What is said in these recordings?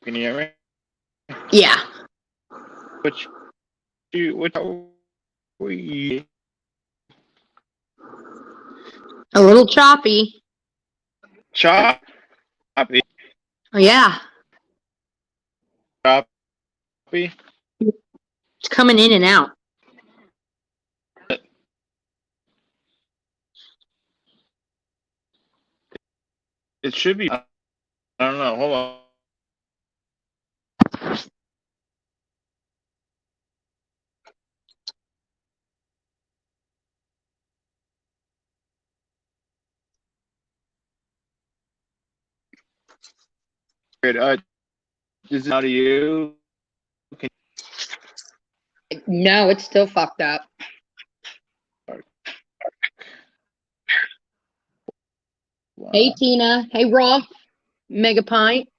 Can you hear me? Yeah. Which we A little choppy. choppy. Oh, yeah. Choppy. It's coming in and out. It should be. I don't know. Hold on. Is it out of you? No, it's still fucked up. Wow. Hey, Tina. Hey, Raw. Mega Pint.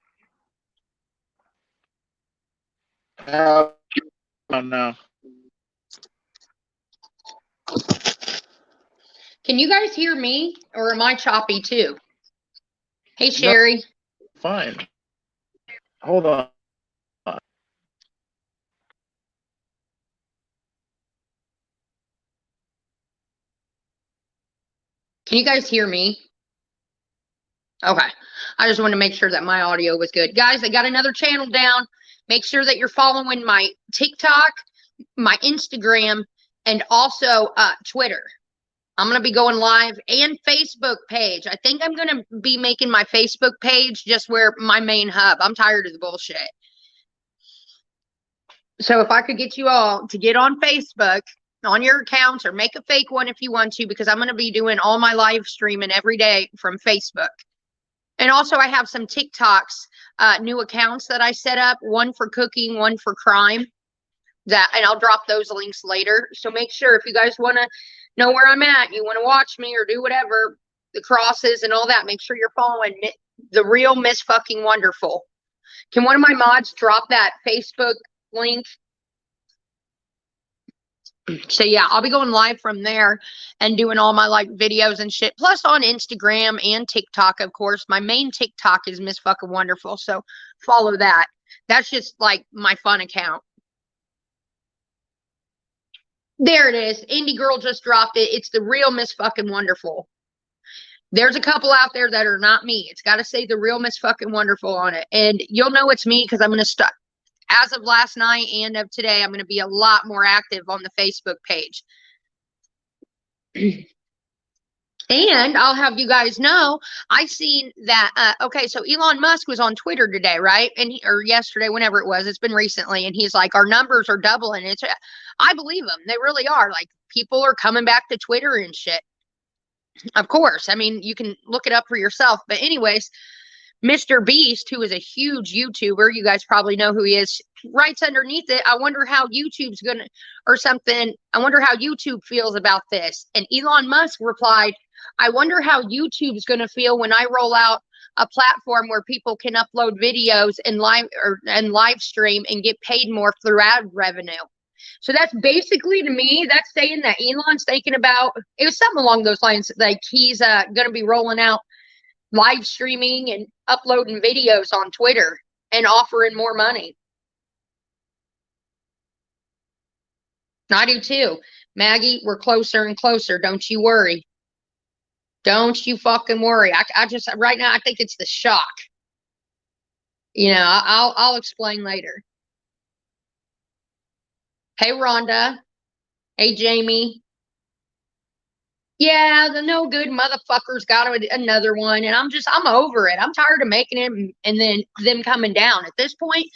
Oh, no. Can you guys hear me, or am I choppy too? Hey, Sherry. No, fine. Hold on. Can you guys hear me? Okay. I just wanted to make sure that my audio was good. Guys, I got another channel down. Make sure that you're following my TikTok, my Instagram, and also Twitter. I'm going to be going live, and Facebook page. I think I'm going to be making my Facebook page just where my main hub. I'm tired of the bullshit. So if I could get you all to get on Facebook, on your accounts, or make a fake one if you want to, because I'm going to be doing all my live streaming every day from Facebook. And also I have some TikToks, new accounts that I set up, one for cooking, one for crime. And I'll drop those links later. So make sure if you guys want to know where I'm at, you want to watch me or do whatever, the crosses and all that, make sure you're following the real Miss Fucking Wonderful. Can one of my mods drop that Facebook link? So yeah, I'll be going live from there and doing all my like videos and shit. Plus on Instagram and TikTok, of course. My main TikTok is Miss Fucking Wonderful. So follow that. That's just like my fun account. There it is. Indie Girl just dropped it. It's the real Miss Fucking Wonderful. There's a couple out there that are not me. It's got to say the real Miss Fucking Wonderful on it. And you'll know it's me because I'm going to start. As of last night and of today, I'm going to be a lot more active on the Facebook page. And I'll have you guys know, I seen that, okay, so Elon Musk was on Twitter today, right? And or yesterday, whenever it was, it's been recently. And he's like, our numbers are doubling. I believe him. They really are. Like, people are coming back to Twitter and shit. Of course. I mean, you can look it up for yourself. But anyways, Mr. Beast, who is a huge YouTuber, you guys probably know who he is, writes underneath it, I wonder how YouTube's going to, or something, I wonder how YouTube feels about this. And Elon Musk replied, I wonder how YouTube's going to feel when I roll out a platform where people can upload videos and live stream and get paid more through ad revenue. So that's basically, to me, that's saying that Elon's thinking about, it was something along those lines, like he's going to be rolling out live streaming and uploading videos on Twitter and offering more money. I do too. Maggie, we're closer and closer. Don't you worry. Don't you fucking worry. I just, right now, I think it's the shock. You know, I'll explain later. Hey, Rhonda. Hey, Jamie. Yeah, the no good motherfuckers got another one, and I'm over it. I'm tired of making it and then them coming down. At this point,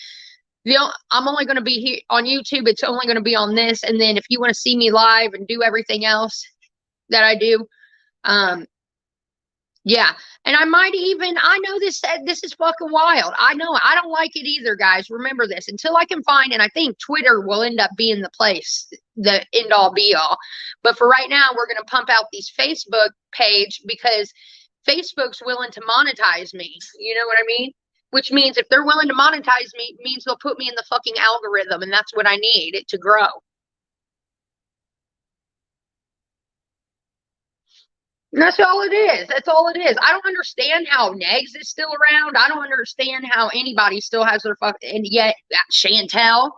I'm only going to be here on YouTube. It's only going to be on this, and then if you want to see me live and do everything else that I do, yeah. And I might even, I know this is fucking wild. I know, I don't like it either, guys. Remember this, until I can find, and I think Twitter will end up being the place, the end all be all. But for right now, we're going to pump out these Facebook page because Facebook's willing to monetize me. You know what I mean? Which means if they're willing to monetize me, it means they'll put me in the fucking algorithm, and that's what I need it to grow. That's all it is. That's all it is. I don't understand how Negs is still around. I don't understand how anybody still has their and yet that Chantel.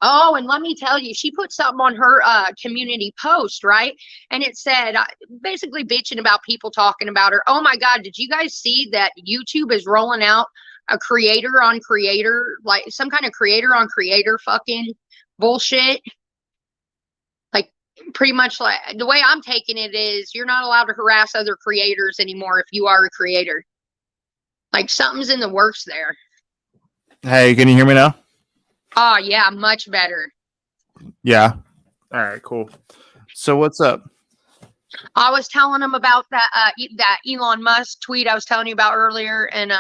Oh, and let me tell you, she put something on her community post, right? And it said, basically bitching about people talking about her. Oh my God, did you guys see that YouTube is rolling out a creator on creator, like some kind of creator on creator fucking bullshit? Like, pretty much like the way I'm taking it is you're not allowed to harass other creators anymore if you are a creator. Like, something's in the works there. Hey, can you hear me now? Oh, yeah, much better. Yeah. All right, cool. So what's up? I was telling him about that Elon Musk tweet I was telling you about earlier, and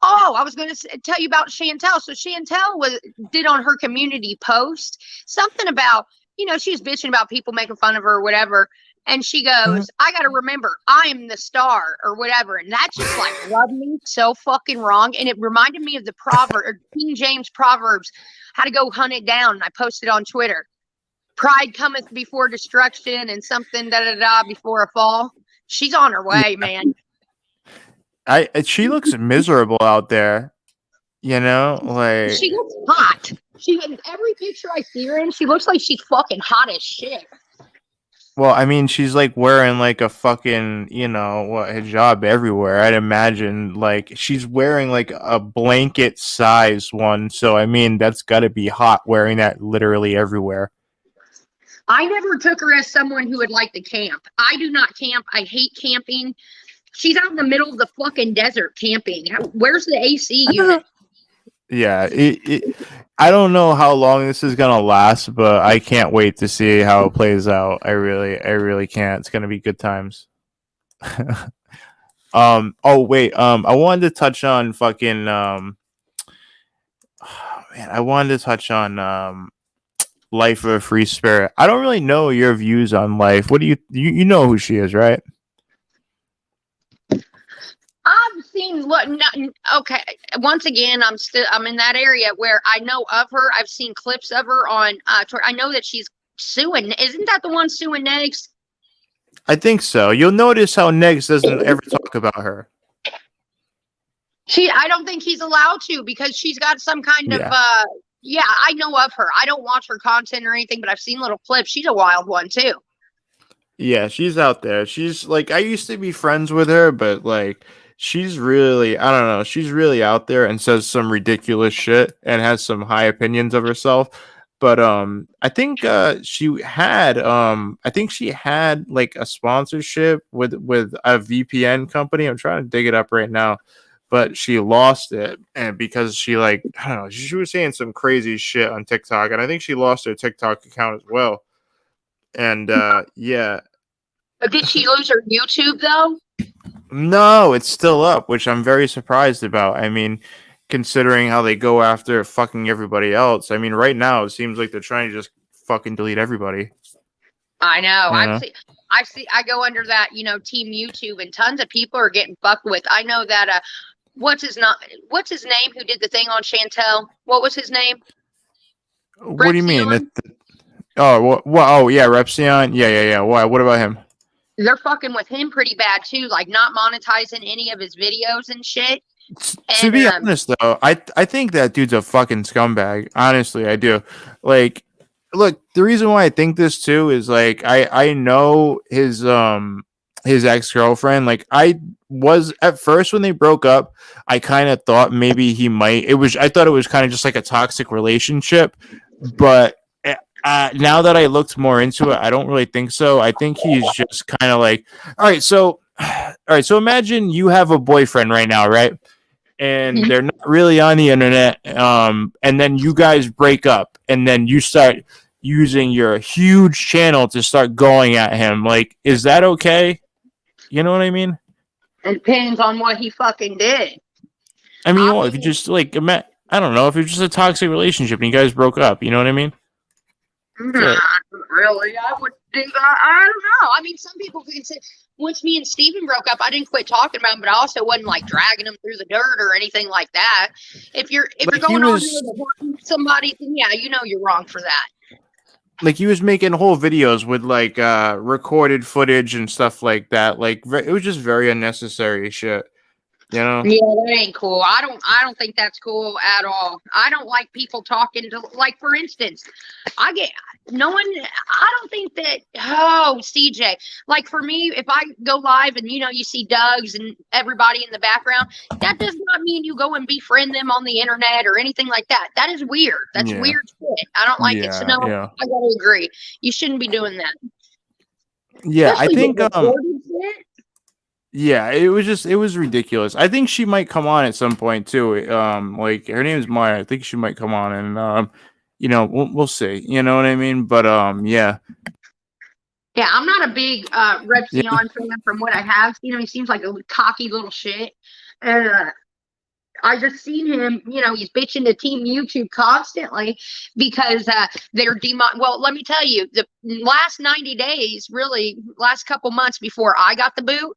oh, I was going to tell you about Chantel. So Chantel did on her community post something about, you know, she was bitching about people making fun of her or whatever. And she goes, I got to remember, I am the star or whatever. And that just like rubbed me so fucking wrong. And it reminded me of the proverb, or King James Proverbs, how to go hunt it down. And I posted on Twitter, pride cometh before destruction and something da-da-da before a fall. She's on her way, man. She looks miserable out there. You know, like she looks hot. She in every picture I see her in, she looks like she's fucking hot as shit. Well, I mean, she's like wearing like a fucking, you know, hijab everywhere. I'd imagine like she's wearing like a blanket size one. So, I mean, that's got to be hot wearing that literally everywhere. I never took her as someone who would like to camp. I do not camp. I hate camping. She's out in the middle of the fucking desert camping. Where's the AC unit? Yeah, I don't know how long this is gonna last, but I can't wait to see how it plays out. I really can't. It's gonna be good times. Oh wait, I wanted to touch on fucking I wanted to touch on Life of a Free Spirit. I don't really know your views on Life. What do you know who she is, right? I've seen okay. Once again, I'm in that area where I know of her. I've seen clips of her on I know that she's suing. Isn't that the one suing Negs? I think so. You'll notice how Negs doesn't ever talk about her. I don't think he's allowed to because she's got some kind of yeah, I know of her. I don't watch her content or anything, but I've seen little clips. She's a wild one too. Yeah, she's out there. She's like, I used to be friends with her, but like she's really, I don't know, she's really out there and says some ridiculous shit and has some high opinions of herself. But I think she had like a sponsorship with a VPN company. I'm trying to dig it up right now, but she lost it, and because she like, I don't know, she was saying some crazy shit on TikTok, and I think she lost her TikTok account as well. And yeah. Did she lose her YouTube though? No, it's still up, which I'm very surprised about. I mean, considering how they go after fucking everybody else. I mean, right now it seems like they're trying to just fucking delete everybody. I know. I go under that, you know, Team YouTube, and tons of people are getting fucked with. I know that what's his name who did the thing on Chantel? What was his name? What do you mean? Oh yeah, Repsion. Yeah. Why? What about him? They're fucking with him pretty bad too, like not monetizing any of his videos and shit. To be honest, though, I think that dude's a fucking scumbag. Honestly, I do. Like, look, the reason why I think this too is like I know his ex-girlfriend. Like, I was at first when they broke up, I kind of thought maybe he might. I thought it was kind of just like a toxic relationship, but now that I looked more into it, I don't really think so. I think he's just kind of like, all right, so imagine you have a boyfriend right now, right? And they're not really on the internet, and then you guys break up, and then you start using your huge channel to start going at him. Like, is that okay? You know what I mean? It depends on what he fucking did. I mean, if you just like, I don't know, if it's just a toxic relationship and you guys broke up, you know what I mean? Not really. I would do that. I don't know. I mean, some people can say, once me and Steven broke up, I didn't quit talking about him, but I also wasn't like dragging him through the dirt or anything like that. If you're going on with somebody, then yeah, you know you're wrong for that. like he was making whole videos with like recorded footage and stuff like that. Like it was just very unnecessary shit. You know? Yeah, that ain't cool. I don't think that's cool at all. I don't like people talking to, like, for instance, I don't think that, oh, CJ, like for me, if I go live and, you see Doug's and everybody in the background, that does not mean you go and befriend them on the internet or anything like that. That is weird. That's weird shit. I don't like it. So no, I gotta agree. You shouldn't be doing that. Yeah, especially I think shit. yeah, it was ridiculous. I think she might come on at some point too. Like her name is Maya. I think she might come on, and we'll see. You know what I mean? But yeah. Yeah, I'm not a big Repsion fan from what I have seen. He seems like a cocky little shit, and I just seen him. He's bitching to Team YouTube constantly because they're Well, let me tell you, the last 90 days, really, last couple months before I got the boot,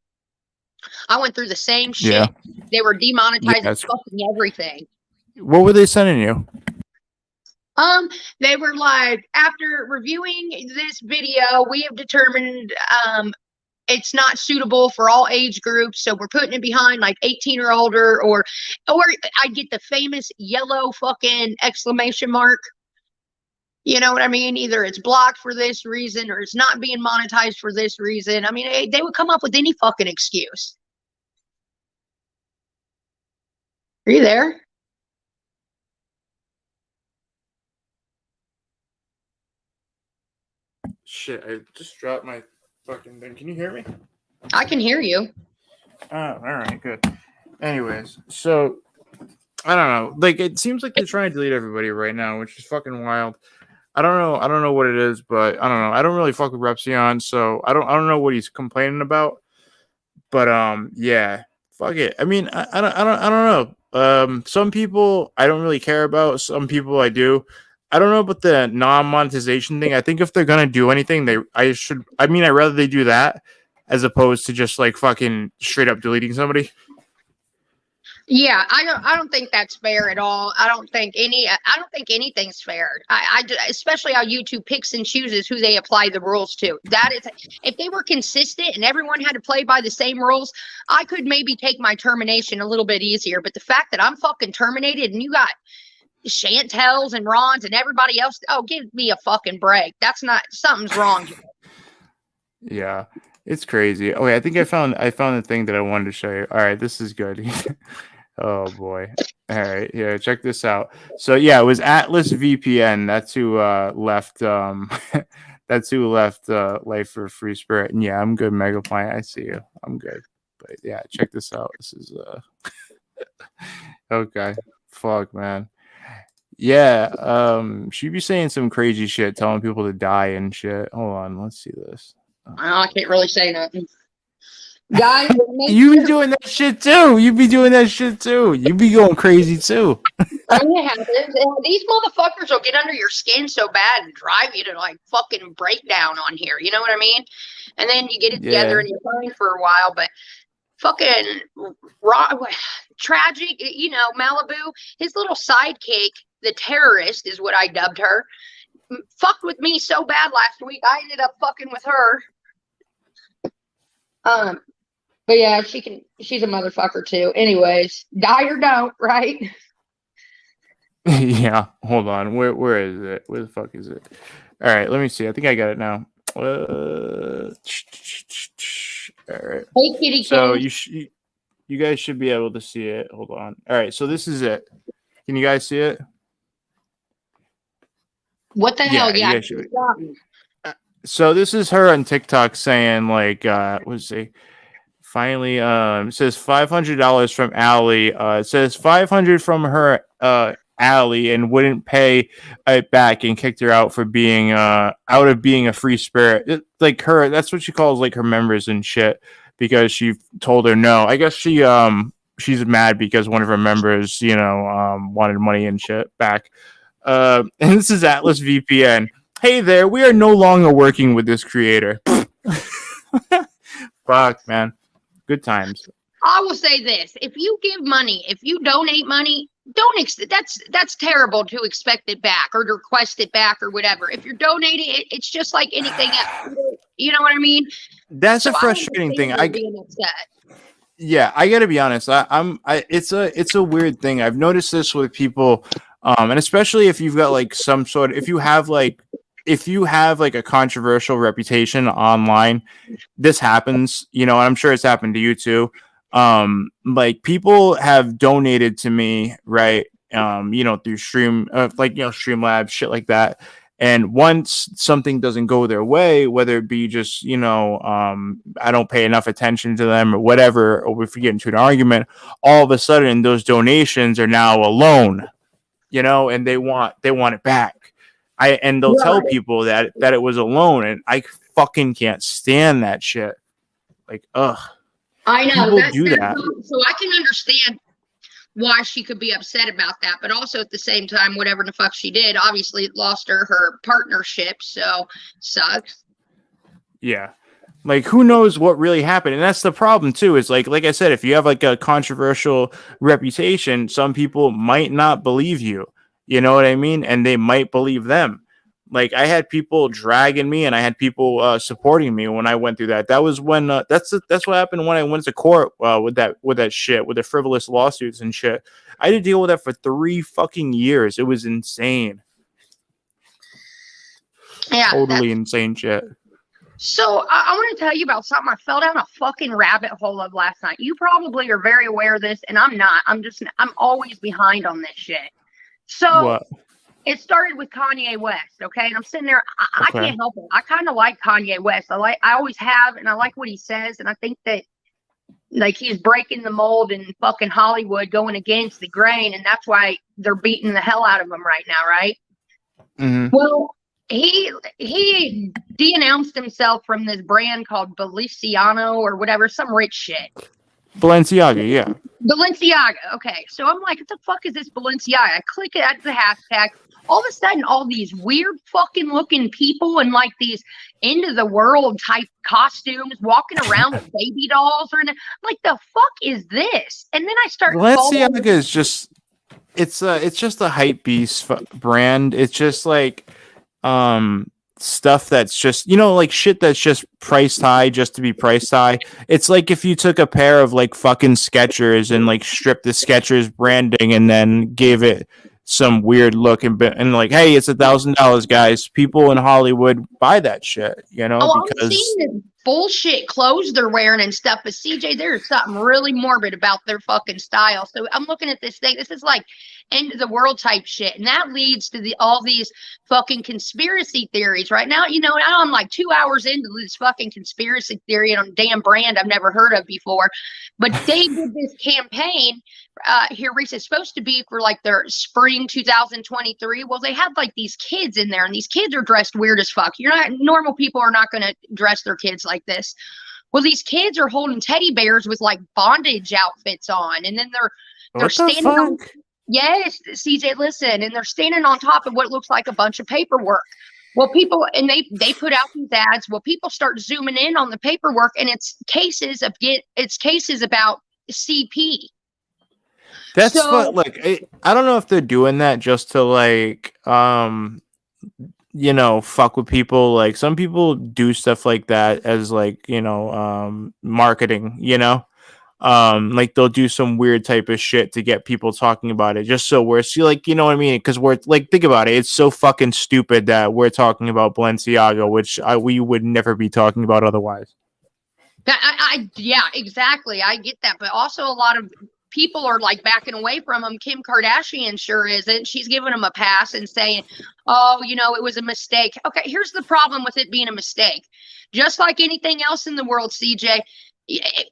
I went through the same shit. Yeah. They were demonetizing fucking everything. What were they sending you? They were like, after reviewing this video, we have determined it's not suitable for all age groups, so we're putting it behind like 18 or older, or I get the famous yellow fucking exclamation mark. You know what I mean? Either it's blocked for this reason or it's not being monetized for this reason. I mean, they would come up with any fucking excuse. Are you there? Shit, I just dropped my fucking thing. Can you hear me? I can hear you. Oh, all right, good. Anyways, so I don't know. Like, it seems like they're trying to delete everybody right now, which is fucking wild. I don't know what it is, but I don't know. I don't really fuck with Repsion, so I don't know what he's complaining about. But yeah, fuck it. I mean, I don't know. Some people I don't really care about. Some people I do. I don't know about the non-monetization thing. I think if they're gonna do anything, I'd rather they do that as opposed to just like fucking straight up deleting somebody. Yeah, I don't think that's fair at all. I don't think anything's fair. Especially how YouTube picks and chooses who they apply the rules to. That is, if they were consistent and everyone had to play by the same rules, I could maybe take my termination a little bit easier. But the fact that I'm fucking terminated and you got Chantels and Rons and everybody else, oh, give me a fucking break. That's not, something's wrong here. Yeah, it's crazy. Okay, I think I found the thing that I wanted to show you. All right, this is good. Oh boy. All right, here, check this out. So yeah, it was Atlas VPN. That's who left that's who left Life for Free Spirit. And yeah, I'm good, Megaplant. I see you. I'm good. But yeah, check this out. This is okay. Fuck, man. Yeah, she'd be saying some crazy shit, telling people to die and shit. Hold on, let's see this. I can't really say nothing. Guys, you be doing that shit too. You be doing that shit too. You be going crazy too. These motherfuckers will get under your skin so bad and drive you to like fucking breakdown on here. You know what I mean? And then you get it together and you're fine for a while, but fucking tragic. Malibu, his little sidekick, the terrorist is what I dubbed her, fucked with me so bad last week. I ended up fucking with her. But yeah, she's a motherfucker too. Anyways, die or don't, right? Yeah, hold on. Where is it? Where the fuck is it? All right, let me see. I think I got it now. All right. Hey, kitty. So you guys should be able to see it. Hold on. All right, so this is it. Can you guys see it? What the hell? Yeah. So this is her on TikTok saying like, let's see. Finally, it says $500 from Allie. It says 500 from her Allie and wouldn't pay it back and kicked her out for being out of being a free spirit. Like her, that's what she calls like her members and shit because she told her no. I guess she's mad because one of her members, wanted money and shit back. And this is Atlas VPN. Hey there, we are no longer working with this creator. Fuck, man. Good times. I will say this: if you give money, if you donate money, that's terrible to expect it back or to request it back or whatever. If you're donating it, it's just like anything else. You know what I mean? That's a frustrating thing. Being upset. Yeah, I gotta be honest. It's a weird thing. I've noticed this with people, and especially if you've got like some sort. If you have like a controversial reputation online, this happens. You know, and I'm sure it's happened to you too. Like people have donated to me, right? You know, through Streamlabs, shit like that. And once something doesn't go their way, whether it be just, you know, I don't pay enough attention to them or whatever, or if we get into an argument, all of a sudden those donations are now a loan, you know, and they want it back. And they'll tell people that it was a loan, and I fucking can't stand that shit. Like, ugh. I know. People do that. So I can understand why she could be upset about that, but also at the same time, whatever the fuck she did, obviously it lost her partnership, so sucks. Yeah, like who knows what really happened, and that's the problem too. Is like I said, if you have like a controversial reputation, some people might not believe you. You know what I mean? And they might believe them. Like I had people dragging me, and I had people supporting me when I went through that. That was when that's what happened when I went to court with that shit, with the frivolous lawsuits and shit. I had to deal with that for 3 fucking years. It was insane. Yeah, totally insane shit. So I want to tell you about something I fell down a fucking rabbit hole of last night. You probably are very aware of this, and I'm not. I'm always behind on this shit. So. What? It started with Kanye West, okay? And I'm sitting there, I can't help it. I kind of like Kanye West. I always have, and I like what he says, and I think that like he's breaking the mold in fucking Hollywood, going against the grain, and that's why they're beating the hell out of him right now, right? Mm-hmm. Well, he de-announced himself from this brand called Balenciaga or whatever, some rich shit. Balenciaga, yeah. Balenciaga, okay. So I'm like, what the fuck is this Balenciaga? I click it at the hashtag. All of a sudden, all these weird fucking looking people in like these end of the world type costumes walking around with baby dolls, or like, the fuck is this? And then I start. Balenciaga is just it's just a hype beast brand. It's just like stuff that's just, you know, like shit that's just priced high just to be priced high. It's like if you took a pair of like fucking Skechers and like stripped the Skechers branding and then gave it some weird look and like, hey, it's $1,000, guys. People in Hollywood buy that shit, you know, because I'm seeing this bullshit clothes they're wearing and stuff. But CJ, there's something really morbid about their fucking style. So I'm looking at this thing. This is like end of the world type shit, and that leads to all these fucking conspiracy theories. Right now, you know, now I'm like 2 hours into this fucking conspiracy theory on a damn brand I've never heard of before. But they did this campaign here recently. It's supposed to be for like their spring 2023. Well, they had like these kids in there, and these kids are dressed weird as fuck. Normal people are not going to dress their kids like this. Well, these kids are holding teddy bears with like bondage outfits on, and then they're standing on. Yes, CJ, listen, and they're standing on top of what looks like a bunch of paperwork. Well, people, and they put out these ads. Well, people start zooming in on the paperwork, and it's cases about CP. That's what, like, I don't know if they're doing that just to like, you know, fuck with people. Like some people do stuff like that as like, you know, marketing, you know. Like they'll do some weird type of shit to get people talking about it, just so we're like, you know what I mean? Because we're like, think about it, it's so fucking stupid that we're talking about Balenciaga, which we would never be talking about otherwise. Yeah, exactly. I get that, but also a lot of people are like backing away from him. Kim Kardashian sure isn't. She's giving him a pass and saying, oh, you know, it was a mistake. Okay, here's the problem with it being a mistake. Just like anything else in the world, CJ,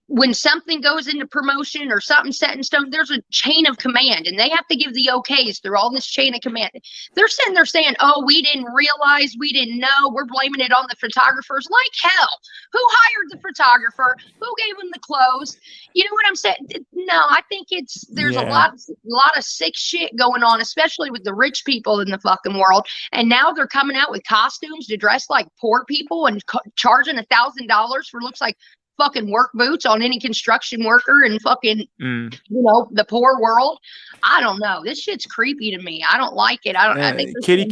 when something goes into promotion or something set in stone, there's a chain of command, and they have to give the okays through all this chain of command. They're sitting there saying, oh, we didn't realize, we didn't know, we're blaming it on the photographers. Like hell, who hired the photographer? Who gave him the clothes? You know what I'm saying? No, I think there's a lot of sick shit going on, especially with the rich people in the fucking world. And now they're coming out with costumes to dress like poor people and charging $1,000 for looks like fucking work boots on any construction worker in fucking, the poor world. I don't know. This shit's creepy to me. I don't like it. I think Kitty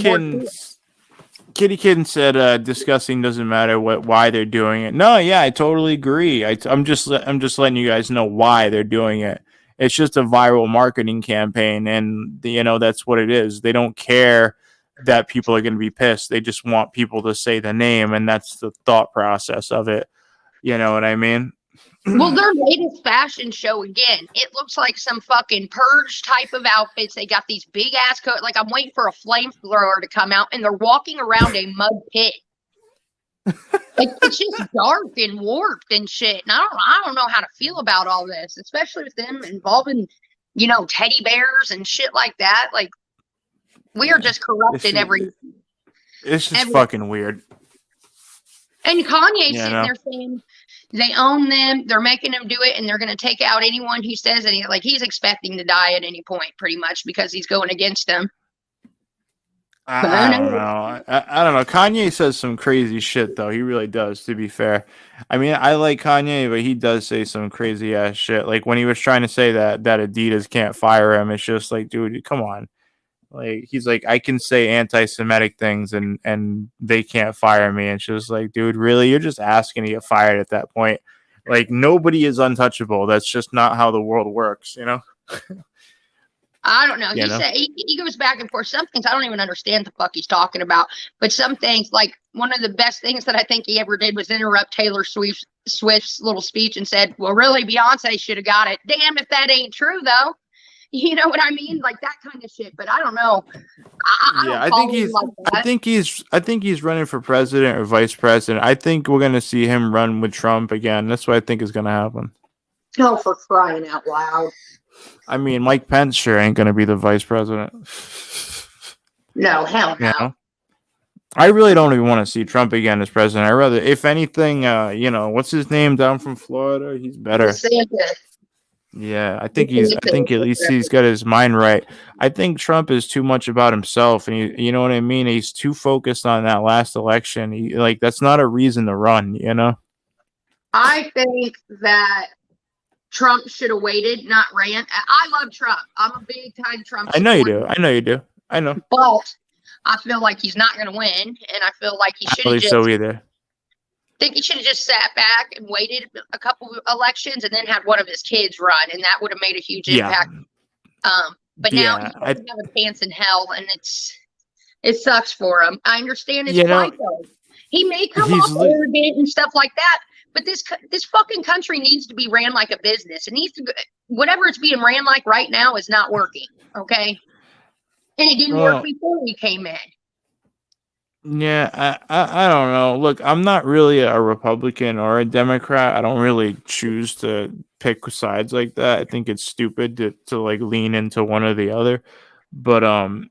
Kitten said, "Discussing doesn't matter why they're doing it." No, yeah, I totally agree. I'm just letting you guys know why they're doing it. It's just a viral marketing campaign, and that's what it is. They don't care that people are going to be pissed. They just want people to say the name, and that's the thought process of it. You know what I mean? Well, their latest fashion show, again, it looks like some fucking purge type of outfits. They got these big ass coats. Like, I'm waiting for a flamethrower to come out, and they're walking around a mud pit. Like, it's just dark and warped and shit. And I don't know how to feel about all this, especially with them involving, teddy bears and shit like that. Like, we are just corrupted It's just fucking weird. And Kanye's sitting there saying they own them, they're making them do it, and they're going to take out anyone who says anything. Like, he's expecting to die at any point, pretty much, because he's going against them. I don't know. I don't know. Kanye says some crazy shit, though. He really does, to be fair. I mean, I like Kanye, but he does say some crazy ass shit. Like, when he was trying to say that Adidas can't fire him, it's just like, dude, come on. Like, he's like, I can say anti-Semitic things and they can't fire me. And she's like, dude, really? You're just asking to get fired at that point. Like, nobody is untouchable. That's just not how the world works, I don't know. He goes back and forth. Some things I don't even understand the fuck he's talking about. But some things, like, one of the best things that I think he ever did was interrupt Taylor Swift's little speech and said, well, really, Beyonce should have got it. Damn if that ain't true, though. You know what I mean? Like, that kind of shit. But I don't know. I think he's running for president or vice president. I think we're gonna see him run with Trump again. That's what I think is gonna happen. Oh, for crying out loud. I mean, Mike Pence sure ain't gonna be the vice president. No, hell no. I really don't even want to see Trump again as president. I rather, if anything, what's his name down from Florida? He's better. Yeah, I think at least he's got his mind right. I think Trump is too much about himself, and you know what I mean? He's too focused on that last election. That's not a reason to run, I think that Trump should have waited, not ran. I love Trump. I'm a big time Trump supporter. I know you do. I know. But I feel like he's not going to win, and I feel like he should have just... so either. Think he should have just sat back and waited a couple of elections and then had one of his kids run, and that would have made a huge impact. But now he doesn't have a chance in hell, and it sucks for him. I understand his plight, though. He may come off arrogant and stuff like that, but this fucking country needs to be ran like a business. It needs to, whatever it's being ran like right now is not working. Okay, and it didn't work before we came in. Yeah, I don't know. Look, I'm not really a Republican or a Democrat. I don't really choose to pick sides like that. I think it's stupid to like lean into one or the other. But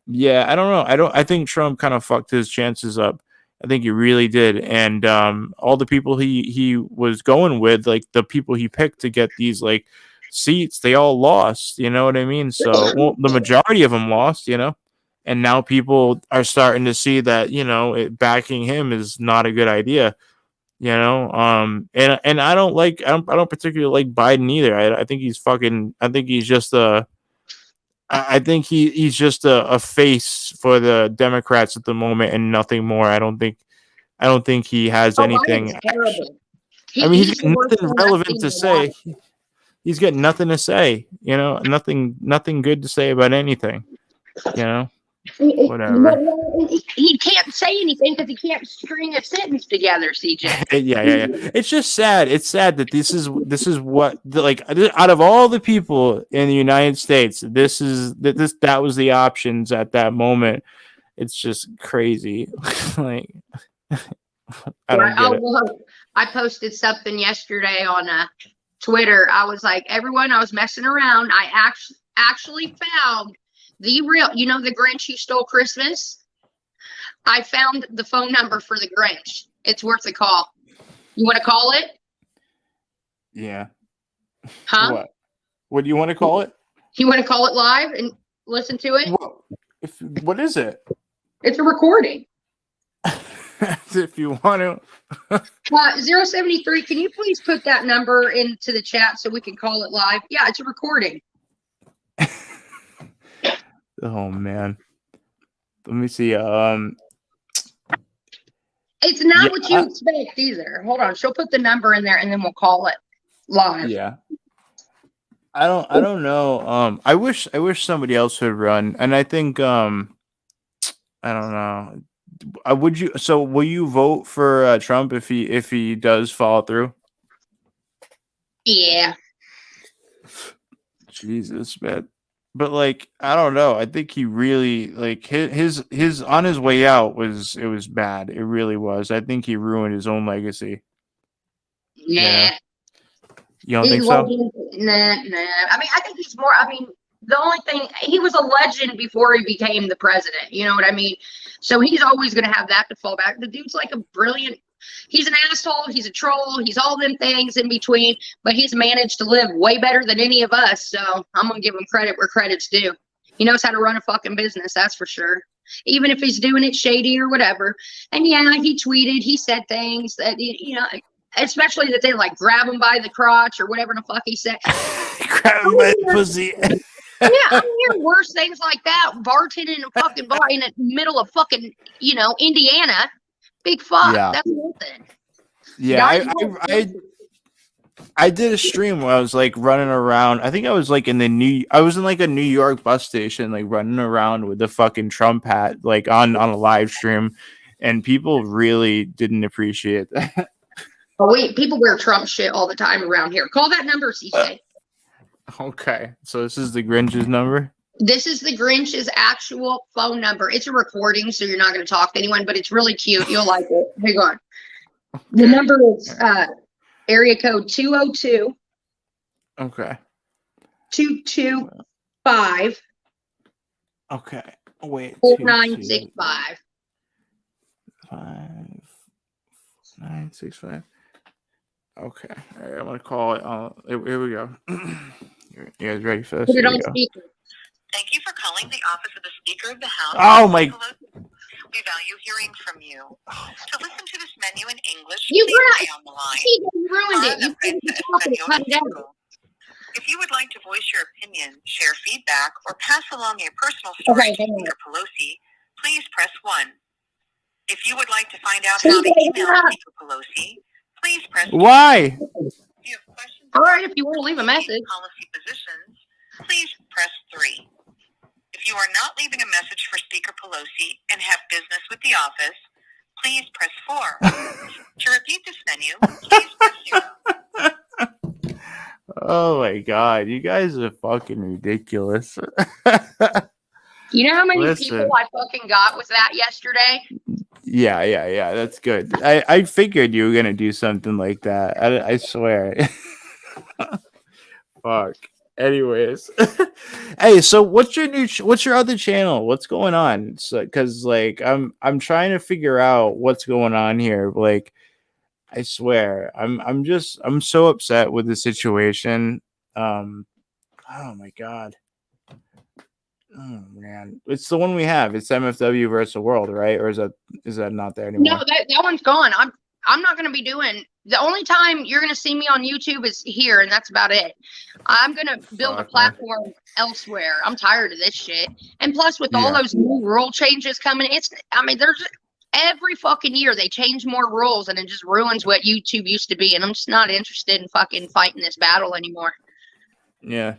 yeah, I don't know. I think Trump kind of fucked his chances up. I think he really did. And all the people he was going with, like the people he picked to get these like seats, they all lost. You know what I mean? So the majority of them lost. And now people are starting to see that, backing him is not a good idea, and I don't particularly like Biden either. I think he's just he's just a face for the Democrats at the moment and nothing more. I don't think he has anything. He's got nothing relevant to say. He's got nothing to say, nothing good to say about anything, Whatever. He can't say anything because he can't string a sentence together, CJ. Yeah. It's just sad. It's sad that this is what out of all the people in the United States, that was the options at that moment. It's just crazy. I don't get it. I posted something yesterday on Twitter. I was like, everyone, I was messing around. I actually found the Grinch who stole Christmas. I found the phone number for the Grinch. It's worth a call. You want to call it? Yeah. Huh? What do you want to call it? You want to call it live and listen to it? What is it? It's a recording. if you want to. 073, can you please put that number into the chat so we can call it live? Yeah, it's a recording. Oh man. Let me see. It's not what you expect either. Hold on, she'll put the number in there and then we'll call it live. Yeah. I don't know. I wish somebody else would run, and I think I don't know. Will you vote for Trump if he does follow through? Yeah. Jesus, man. But like, I don't know. I think he really like his on his way out was bad. It really was. I think he ruined his own legacy. Nah. Yeah. You don't think so? Nah. I mean, I think he's more. I mean, the only thing, he was a legend before he became the president. You know what I mean? So he's always going to have that to fall back. The dude's like a brilliant. He's an asshole. He's a troll. He's all them things in between. But he's managed to live way better than any of us. So I'm going to give him credit where credit's due. He knows how to run a fucking business. That's for sure. Even if he's doing it shady or whatever. And yeah, he tweeted. He said things that, you know, especially that they like grab him by the crotch or whatever the fuck he said. Grab him by the pussy. Yeah, I'm hearing worse things like that. Bartending in a fucking bar in the middle of fucking, you know, Indiana. Big fuck. Yeah. That's nothing. Yeah, I did a stream where I was like running around. I think I was like I was in like a New York bus station, like running around with the fucking Trump hat, like on a live stream, and people really didn't appreciate that. Oh wait, people wear Trump shit all the time around here. Call that number, CJ. Okay, so this is the Grinch's number? This is the Grinch's actual phone number. It's a recording, so you're not going to talk to anyone, but it's really cute. You'll like it. Hang on. The number is area code 202. Okay. 225. Okay. Wait. 4965. 5965. Okay. All right, I'm gonna call it. Here we go. You guys ready for this? Put it on speaker. Thank you for calling the office of the Speaker of the House. Oh my! We value hearing from you. To listen to this menu in English, You please stay on the line. ruined it. You couldn't talk and cut it out. If you would like to voice your opinion, share feedback, or pass along a personal story to Speaker Pelosi, please press 1. If you would like to find out how to email Speaker Pelosi, please press 2. Why? If you have questions, all right, if you want to leave a message. Policy positions, please press 3. If you are not leaving a message for Speaker Pelosi and have business with the office, please press 4. To repeat this menu, please press 0. Oh my god, you guys are fucking ridiculous. You know how many people I fucking got with that yesterday? Yeah. That's good. I figured you were gonna do something like that. I swear. Fuck. Anyways, hey, so what's your other channel? What's going on? So, because like I'm trying to figure out what's going on here. Like, I swear, I'm so upset with the situation. Oh my god. Oh man, it's the one we have. It's MFWvsWORLD, right? Or is that not there anymore? No, that one's gone. I'm not going to be doing. The only time you're going to see me on YouTube is here, and that's about it. I'm going to build a platform elsewhere. I'm tired of this shit. And plus, with all those new rule changes coming, there's every fucking year they change more rules, and it just ruins what YouTube used to be. And I'm just not interested in fucking fighting this battle anymore. Yeah,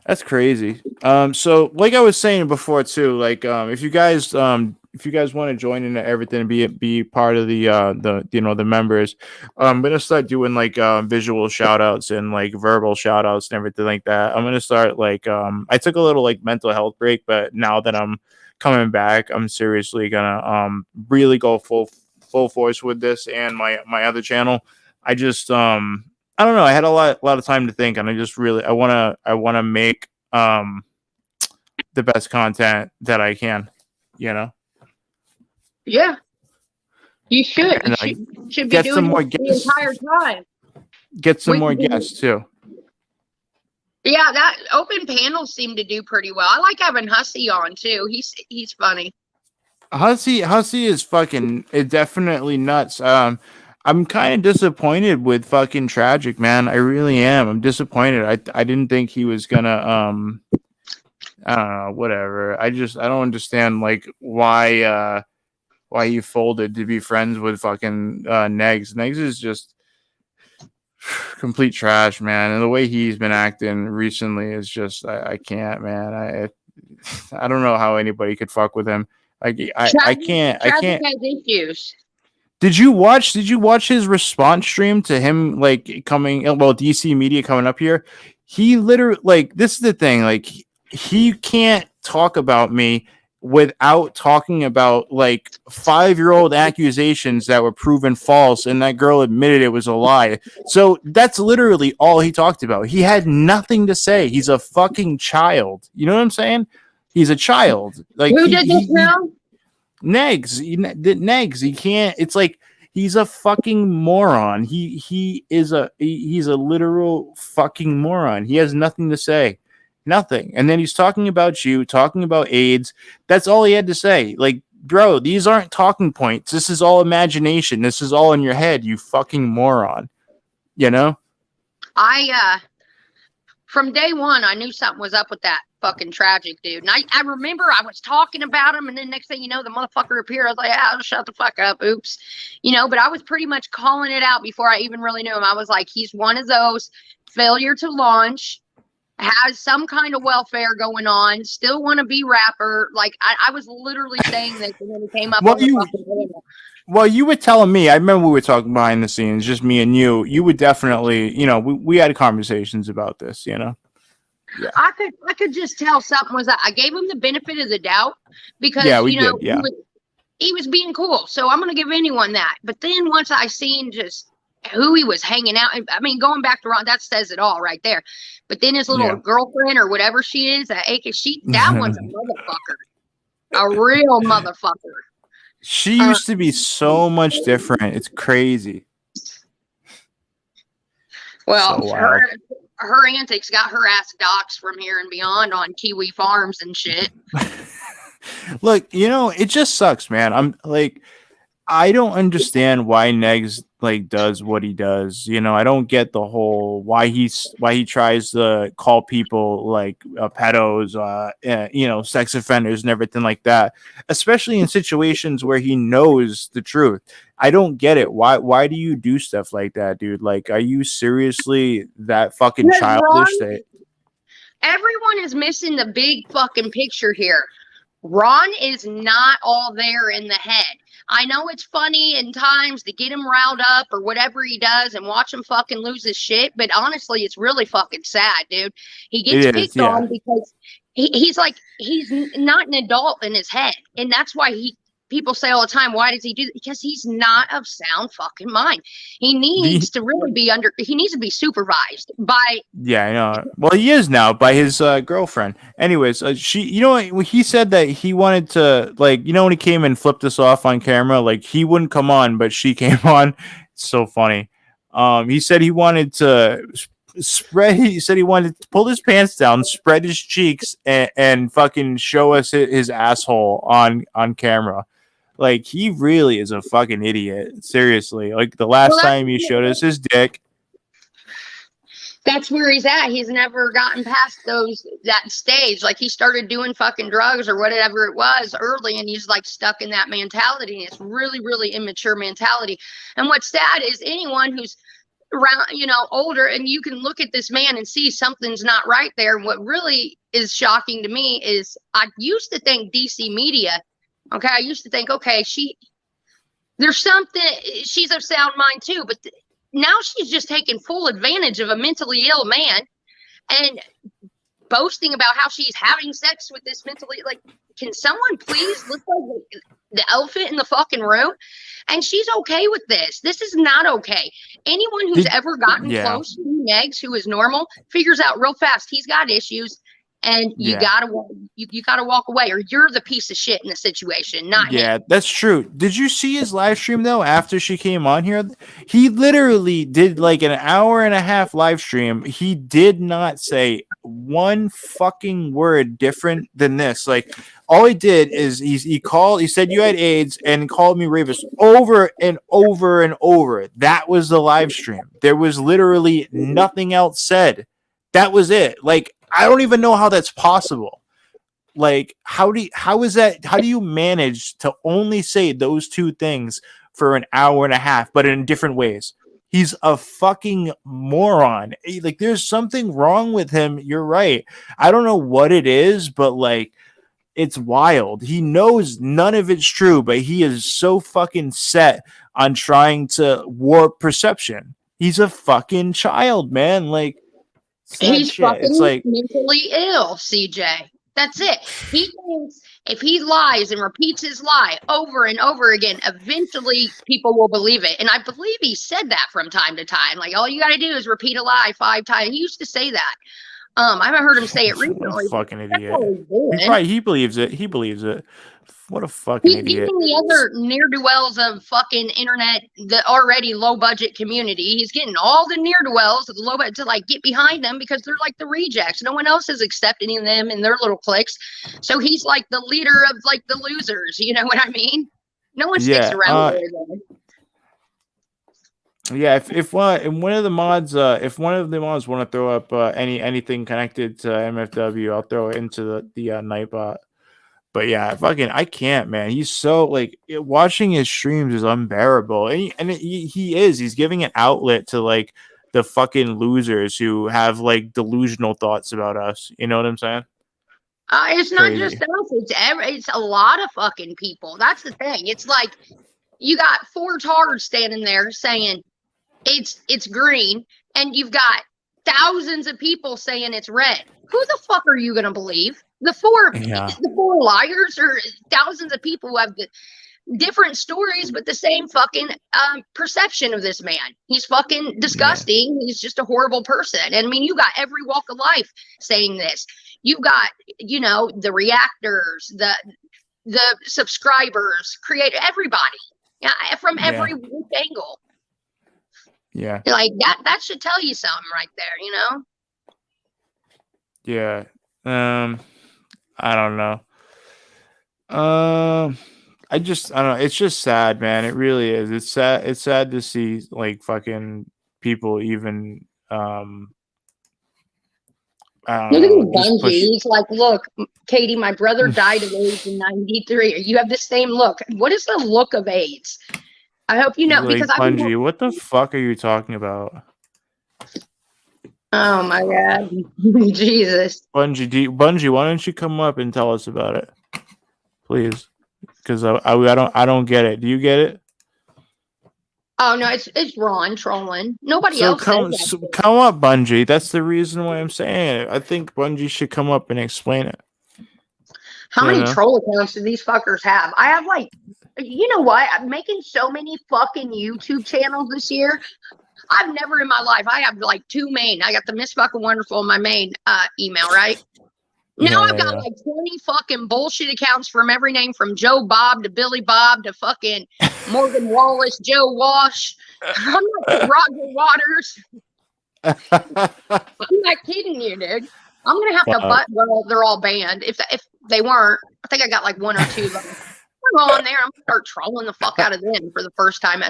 that's crazy. So like I was saying before too, like if you guys want to join into everything and be part of the members, I'm gonna start doing like visual shout outs and like verbal shout outs and everything like that. I'm gonna start like I took a little like mental health break, but now that I'm coming back, I'm seriously gonna really go full force with this and my other channel. I just I don't know. I had a lot of time to think, and I just really I wanna make the best content that I can, you know. Yeah, you should. And you should be doing it the entire time. Get some more guests too. Yeah, that open panels seem to do pretty well. I like having Hussey on too. He's funny. Hussey is fucking definitely nuts. I'm kind of disappointed with fucking Tragic, man. I really am. I'm disappointed. I didn't think he was gonna I don't know, whatever. I don't understand like why he folded to be friends with fucking Negs. Negs is just complete trash, man. And the way he's been acting recently is just I can't, man. I don't know how anybody could fuck with him. I can't. Tragic has issues. Did you watch his response stream to him like coming? Well, DC Media coming up here. He literally like this is the thing. Like he can't talk about me without talking about like 5-year-old accusations that were proven false, and that girl admitted it was a lie. So that's literally all he talked about. He had nothing to say. He's a fucking child. You know what I'm saying? He's a child. Like who did this now? Negs. Negs. He can't. It's like he's a fucking moron. He's a literal fucking moron. He has nothing to say. Nothing. And then he's talking about you, talking about AIDS. That's all he had to say. Like, bro, these aren't talking points. This is all imagination. This is all in your head, you fucking moron. You know? From day one, I knew something was up with that fucking Tragic dude. And I remember I was talking about him, and then next thing you know, the motherfucker appeared. I was like, shut the fuck up. Oops. You know, but I was pretty much calling it out before I even really knew him. I was like, he's one of those failure to launch, has some kind of welfare going on, still want to be rapper. Like, I was literally saying this, and then he came up on the fucking video. Well, you were telling me, I remember we were talking behind the scenes, just me and you would definitely, you know, we had conversations about this, you know? Yeah. I could just tell something was that I gave him the benefit of the doubt because, he was being cool. So I'm going to give anyone that. But then once I seen just who he was hanging out, I mean, going back to Ron, that says it all right there. But then his little girlfriend or whatever she is, that one's a motherfucker. A real motherfucker. She used to be so much different. It's crazy. Well, so her antics got her ass doxxed from here and beyond on Kiwi Farms and shit. Look, you know, it just sucks, man. I'm like, I don't understand why Negs like does what he does. You know, I don't get the whole why he tries to call people like pedos, you know, sex offenders and everything like that, especially in situations where he knows the truth. I don't get it. Why do you do stuff like that, dude? Like, are you seriously that fucking childish? Everyone is missing the big fucking picture here. Ron is not all there in the head. I know it's funny in times to get him riled up or whatever he does and watch him fucking lose his shit, but honestly, it's really fucking sad, dude. He gets picked on because he's not an adult in his head, and that's why people say all the time, why does he do that? Because he's not of sound fucking mind. He needs to really be he needs to be supervised by. Yeah, I know. Well, he is now by his girlfriend. Anyways, you know, he said that he wanted to, like, you know, when he came and flipped us off on camera, like he wouldn't come on, but she came on. It's so funny. He said he wanted to he said he wanted to pull his pants down, spread his cheeks, and fucking show us his asshole on camera. Like, he really is a fucking idiot. Seriously. Like, the last time he showed us his dick. That's where he's at. He's never gotten past that stage. Like, he started doing fucking drugs or whatever it was early, and he's like stuck in that mentality. And it's really, really immature mentality. And what's sad is anyone who's around, you know, older, and you can look at this man and see something's not right there. And what really is shocking to me is I used to think DC Media, okay, I used to think, okay, there's something, she's of sound mind too, but now she's just taking full advantage of a mentally ill man and boasting about how she's having sex with this mentally, like, can someone please look like the elephant in the fucking room? And she's okay with this. This is not okay. Anyone who's ever gotten close to Negs, who is normal, figures out real fast he's got issues. And you gotta walk away, or you're the piece of shit in the situation, not him. That's true. Did you see his live stream though? After she came on here, he literally did like an 1.5-hour live stream. He did not say one fucking word different than this. Like, all he did is he said you had AIDS and called me rapist over and over and over. That was the live stream. There was literally nothing else said. That was it. Like, I don't even know how that's possible. Like, how do you manage to only say those two things for an hour and a half, but in different ways? He's a fucking moron. Like, there's something wrong with him. You're right. I don't know what it is, but like, it's wild. He knows none of it's true, but he is so fucking set on trying to warp perception. He's a fucking child, man. Like, he's fucking it's like mentally ill, CJ. That's it. He thinks if he lies and repeats his lie over and over again, eventually people will believe it. And I believe he said that from time to time. Like, all you got to do is repeat a lie 5 times. He used to say that. I haven't heard him say it recently. Fucking idiot. He believes it. He believes it. What a fucking idiot. He's getting the other ne'er-do-wells of fucking internet, the already low-budget community. He's getting all the ne'er-do-wells of the low-budget to, like, get behind them because they're, like, the rejects. No one else is accepting them in their little cliques. So he's, like, the leader of, like, the losers. You know what I mean? No one sticks around with them. Yeah, if one of the mods want to throw up anything connected to MFW, I'll throw it into the Nightbot. But yeah, fucking, I can't, man. He's so, like, watching his streams is unbearable, and he's giving an outlet to, like, the fucking losers who have, like, delusional thoughts about us. You know what I'm saying? It's not just us. It's a lot of fucking people. That's the thing. It's like you got 4 tards standing there saying it's green, and you've got thousands of people saying it's red. Who the fuck are you gonna believe? The four liars, or thousands of people who have the different stories but the same fucking perception of this man. He's fucking disgusting. Yeah. He's just a horrible person. And I mean, you got every walk of life saying this. You got, you know, the reactors, the subscribers, creator, everybody, from every angle. Yeah, like that should tell you something right there, you know. Yeah. I don't know. I don't know. It's just sad, man. It really is. It's sad. It's sad to see, like, fucking people even look at Bungie. He's like, look, Katie, my brother died of AIDS in '93. You have the same look. What is the look of AIDS? I hope you know, like, because Bungie, what the fuck are you talking about? Oh my God, Jesus! Bungie, why don't you come up and tell us about it, please? Because I don't get it. Do you get it? Oh no, it's Ron trolling. Nobody else. Come up, Bungie. That's the reason why I'm saying it. I think Bungie should come up and explain it. How many troll accounts do these fuckers have? I have, like, you know what? I'm making so many fucking YouTube channels this year. I've never in my life. I have, like, 2 main. I got the Miss Fucking Wonderful in my main email, right? Now I've got like 20 fucking bullshit accounts from every name from Joe Bob to Billy Bob to fucking Morgan Wallace, Joe Wash. I'm not Roger Waters. I'm not kidding you, dude. I'm gonna have to well, they're all banned. If they weren't, I think I got like 1 or 2 of them. I'm on there. I'm gonna start trolling the fuck out of them for the first time.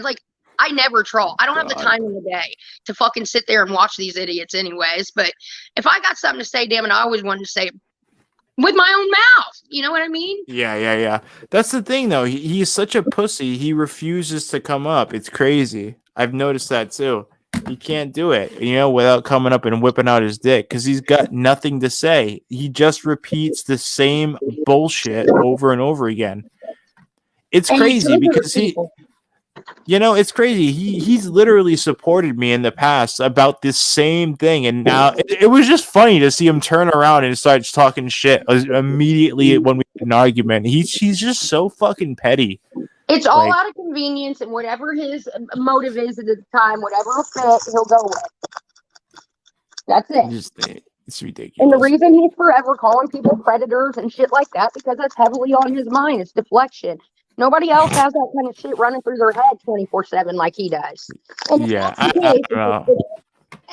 I never troll. I don't have the time in the day to fucking sit there and watch these idiots anyways. But if I got something to say, damn it, I always wanted to say it with my own mouth. You know what I mean? Yeah. That's the thing, though. He's such a pussy. He refuses to come up. It's crazy. I've noticed that, too. He can't do it, without coming up and whipping out his dick because he's got nothing to say. He just repeats the same bullshit over and over again. It's crazy because it's crazy. He's literally supported me in the past about this same thing, and now it was just funny to see him turn around and start talking shit immediately when we had an argument. He's just so fucking petty. It's all out of convenience, and whatever his motive is at the time, whatever will fit, he'll go with. That's it. It's ridiculous. And the reason he's forever calling people predators and shit like that, because that's heavily on his mind. It's deflection. Nobody else has that kind of shit running through their head 24/7 like he does. And I don't know.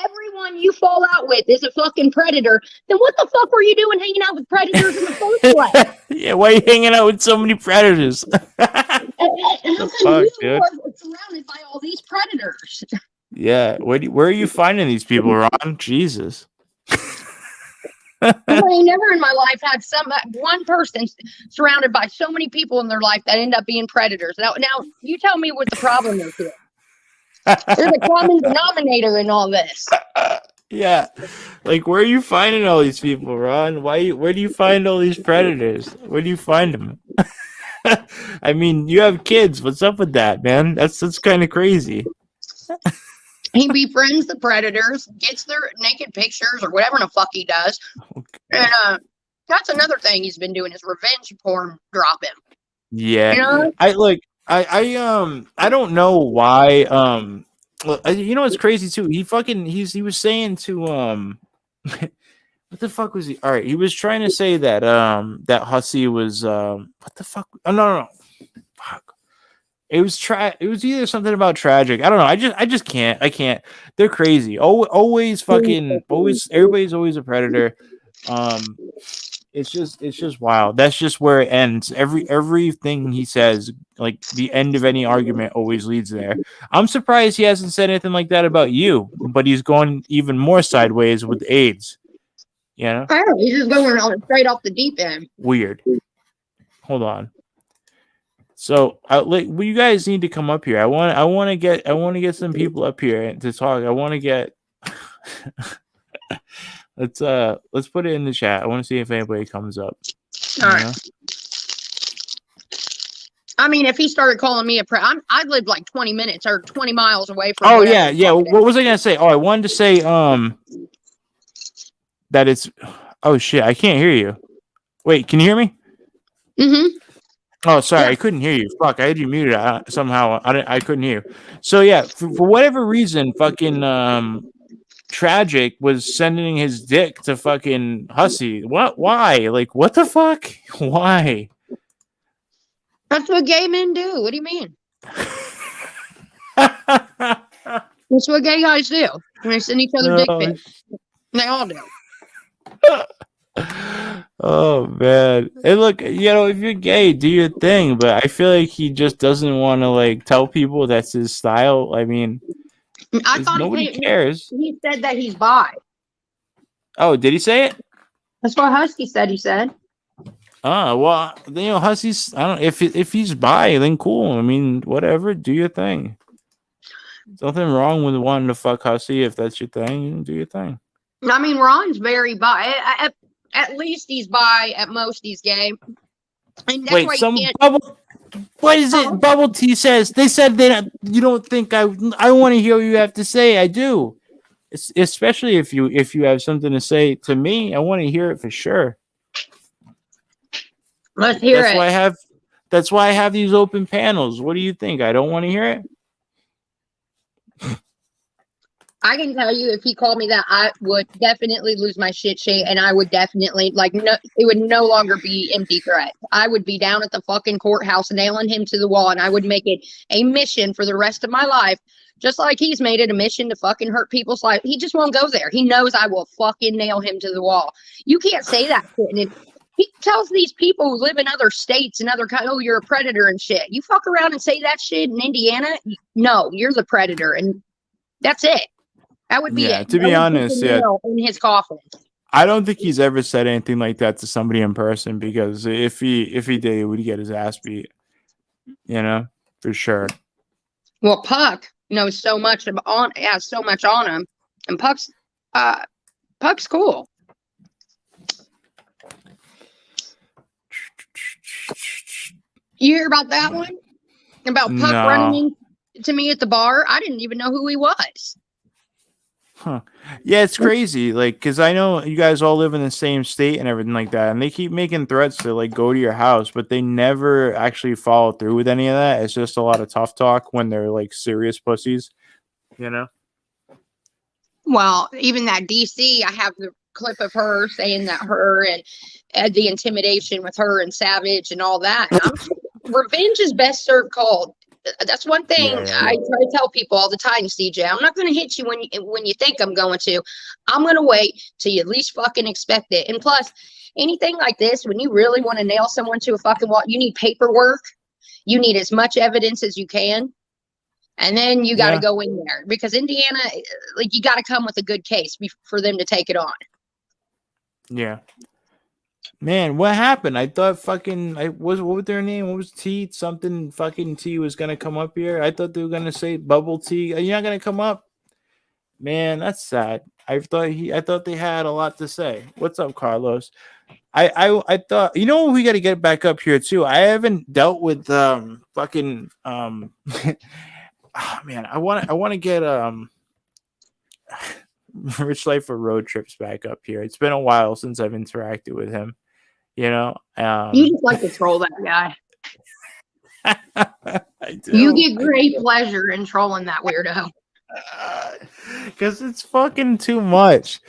everyone you fall out with is a fucking predator, then what the fuck were you doing hanging out with predators in the first place? Yeah, why are you hanging out with so many predators? And how come you are surrounded by all these predators? Yeah, where are you finding these people, Ron? Jesus. I ain't never in my life had one person surrounded by so many people in their life that end up being predators. Now you tell me what the problem is here. There's a common denominator in all this. Yeah, like where are you finding all these people, Ron? Where do you find all these predators? Where do you find them? I mean, you have kids. What's up with that, man? That's kind of crazy. He befriends the predators, gets their naked pictures or whatever the fuck he does. Okay. And that's another thing he's been doing is revenge porn dropping. Yeah. You know? I don't know why. You know what's crazy too? He was saying to what the fuck was he? All right, he was trying to say that that Hussey was what the fuck? Oh no. Fuck. It was either something about tragic. I don't know. I just can't. I can't. They're crazy. Always fucking always. Everybody's always a predator. It's just wild. That's just where it ends. Everything he says, like the end of any argument, always leads there. I'm surprised he hasn't said anything like that about you, but he's going even more sideways with AIDS. You know? I don't know. He's just going straight off the deep end. Weird. Hold on. So, you guys need to come up here. I want to get some people up here to talk. I want to get. Let's put it in the chat. I want to see if anybody comes up. All right. I mean, if he started calling me I live like 20 minutes or 20 miles away from. Oh yeah. What was I gonna say? Oh, I wanted to say that it's. Oh shit! I can't hear you. Wait, can you hear me? Mm-hmm. Oh, sorry, yeah. I couldn't hear you. Fuck, I had you muted. Somehow I couldn't hear you. So yeah, for whatever reason, fucking Tragic was sending his dick to fucking Hussey. What? Why? Like, what the fuck? Why? That's what gay men do. What do you mean? That's what gay guys do. They send each other dick pics. They all do. Oh man. And look, if you're gay, do your thing, but I feel like he just doesn't want to like tell people that's his style. I mean, I thought nobody cares. He said that he's bi. Oh, did he say it? That's what Husky said. He said. Well, Hussey's. I don't. If he's bi, then cool. I mean, whatever. Do your thing. There's nothing wrong with wanting to fuck Hussey if that's your thing. You do your thing. I mean, Ron's very bi. At least he's bi. At most, he's gay. And that's wait, what is it? Bubble Tea says they said that you don't think I want to hear what you have to say. I do, especially if you have something to say to me. I want to hear it for sure. Let's hear it. That's why I have these open panels. What do you think? I don't want to hear it. I can tell you, if he called me that, I would definitely lose my shit, and I would definitely it would no longer be empty threats. I would be down at the fucking courthouse nailing him to the wall, and I would make it a mission for the rest of my life, just like he's made it a mission to fucking hurt people's life. He just won't go there. He knows I will fucking nail him to the wall. You can't say that shit. And he tells these people who live in other states and other countries, oh, you're a predator and shit. You fuck around and say that shit in Indiana? No, you're the predator, and that's it. That would be it. To be honest, in his coffin. I don't think he's ever said anything like that to somebody in person, because if he did, he would get his ass beat. For sure. Well, Puck knows so much has so much on him, and Puck's cool. You hear about that one? About Puck running into me at the bar? I didn't even know who he was. Huh. Yeah, it's crazy. Like, because I know you guys all live in the same state and everything like that, and they keep making threats to like go to your house, but they never actually follow through with any of that. It's just a lot of tough talk when they're like serious pussies, Well, even that DC, I have the clip of her saying that her and the intimidation with her and Savage and all that. And revenge is best served cold. That's one thing Yeah. I try to tell people all the time, CJ. I'm not going to hit you when you think I'm going to. I'm going to wait till you at least fucking expect it. And plus, anything like this, when you really want to nail someone to a fucking wall, you need paperwork. You need as much evidence as you can. And then you got to go in there because Indiana, like, you got to come with a good case for them to take it on. Yeah. Man, what happened? I thought fucking what was their name? What was T? Something fucking T was gonna come up here. I thought they were gonna say Bubble T. Are you not gonna come up? Man, that's sad. I thought they had a lot to say. What's up, Carlos? I thought, you know, we got to get back up here too. I haven't dealt with fucking oh, man, I want to get Rich Life for Road Trips back up here. It's been a while since I've interacted with him. You know, you just like to troll that guy. I do. You get great pleasure in trolling that weirdo. Because it's fucking too much.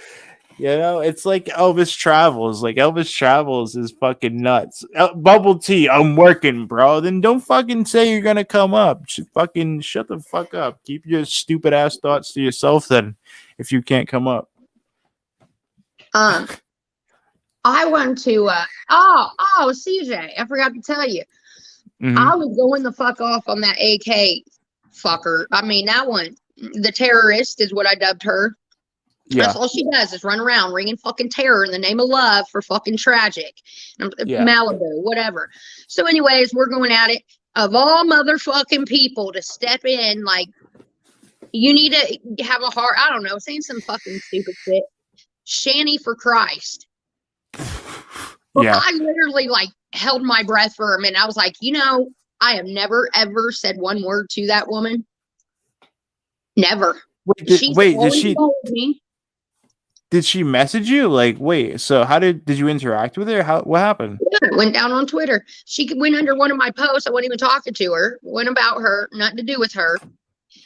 You know, it's like Elvis Travels. Like, Elvis Travels is fucking nuts. Bubble Tea, I'm working, bro. Then don't fucking say you're gonna come up. Fucking shut the fuck up. Keep your stupid ass thoughts to yourself then, if you can't come up. I went to CJ, I forgot to tell you. Mm-hmm. I was going the fuck off on that AK fucker. I mean, that one, the terrorist is what I dubbed her. Yeah. That's all she does is run around ringing fucking terror in the name of love for fucking tragic. Malibu, whatever. So anyways, we're going at it. Of all motherfucking people to step in, like, you need to have a heart. I don't know, saying some fucking stupid shit. Shanny for Christ. Yeah. I literally like held my breath for a minute. I was like, you know, I have never ever said one word to that woman. Never. Did she message you? Like, wait, so how did you interact with her? What happened? Yeah, went down on Twitter. She went under one of my posts. I wasn't even talking to her. Went about her, nothing to do with her.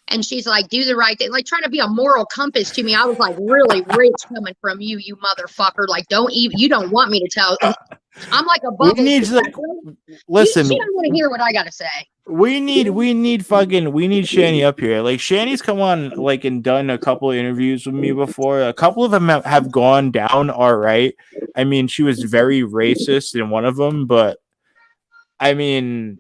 And she's like, do the right thing, like trying to be a moral compass to me. I was like, really rich coming from you, you motherfucker. Like, you don't want me to tell. I'm like a bubble. Listen, she don't want to hear what I gotta say. We need Shani up here. Like, Shani's come on, like, and done a couple of interviews with me before. A couple of them have gone down all right. I mean, she was very racist in one of them, but I mean,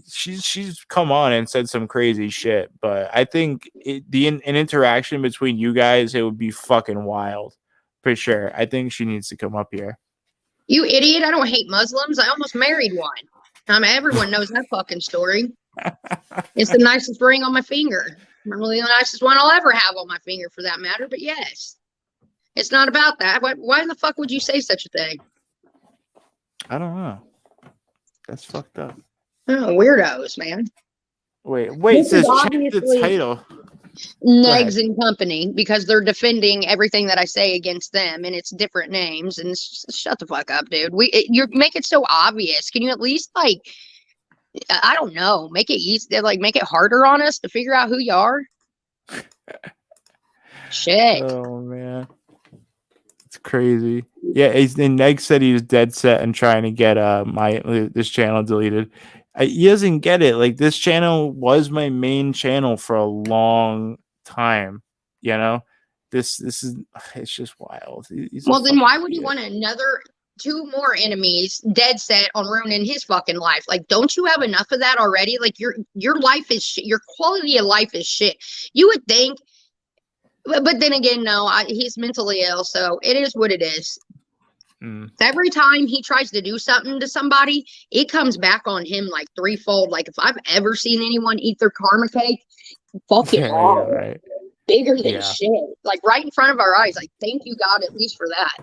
she's come on and said some crazy shit. But I think an interaction between you guys, it would be fucking wild for sure. I think she needs to come up here. You idiot! I don't hate Muslims. I almost married one. I mean, everyone knows that fucking story. It's the nicest ring on my finger. Probably the nicest one I'll ever have on my finger, for that matter. But yes, it's not about that. Why in the fuck would you say such a thing? I don't know. That's fucked up. Oh, weirdos, man. Wait. It says check the title. Negs and Company, because they're defending everything that I say against them, and it's different names. And shut the fuck up, dude. You make it so obvious. Can you at least, like, I don't know, make it easy, like, make it harder on us to figure out who you are? Shit. Oh man, it's crazy. Yeah, Neg said he was dead set and trying to get this channel deleted. He doesn't get it. Like, this channel was my main channel for a long time. You know, it's just wild. Well, then why would he want two more enemies dead set on ruining his fucking life? Like, don't you have enough of that already? Like, your life is shit. Your quality of life is shit. You would think, but then again, no, he's mentally ill, so it is what it is. Every time he tries to do something to somebody, it comes back on him like threefold. Like, if I've ever seen anyone eat their karma cake, fucking right. Bigger than shit, like right in front of our eyes. Like, thank you, God, at least for that.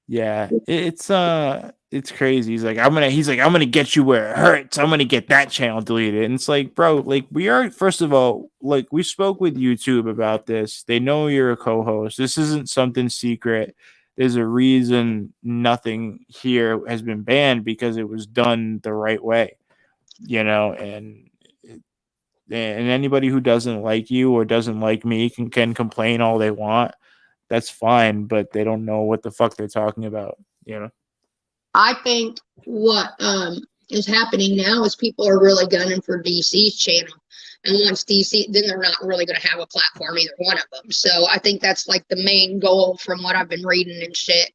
Yeah, it's crazy. He's like, I'm gonna get you where it hurts. I'm gonna get that channel deleted. And it's like, bro, like, we are, first of all, like, we spoke with YouTube about this. They know you're a co-host. This isn't something secret. There's a reason nothing here has been banned, because it was done the right way, you know. And anybody who doesn't like you or doesn't like me can complain all they want. That's fine, but they don't know what the fuck they're talking about, you know. I think what is happening now is people are really gunning for DC's channel. And once DC, then they're not really going to have a platform, either one of them. So I think that's like the main goal from what I've been reading and shit.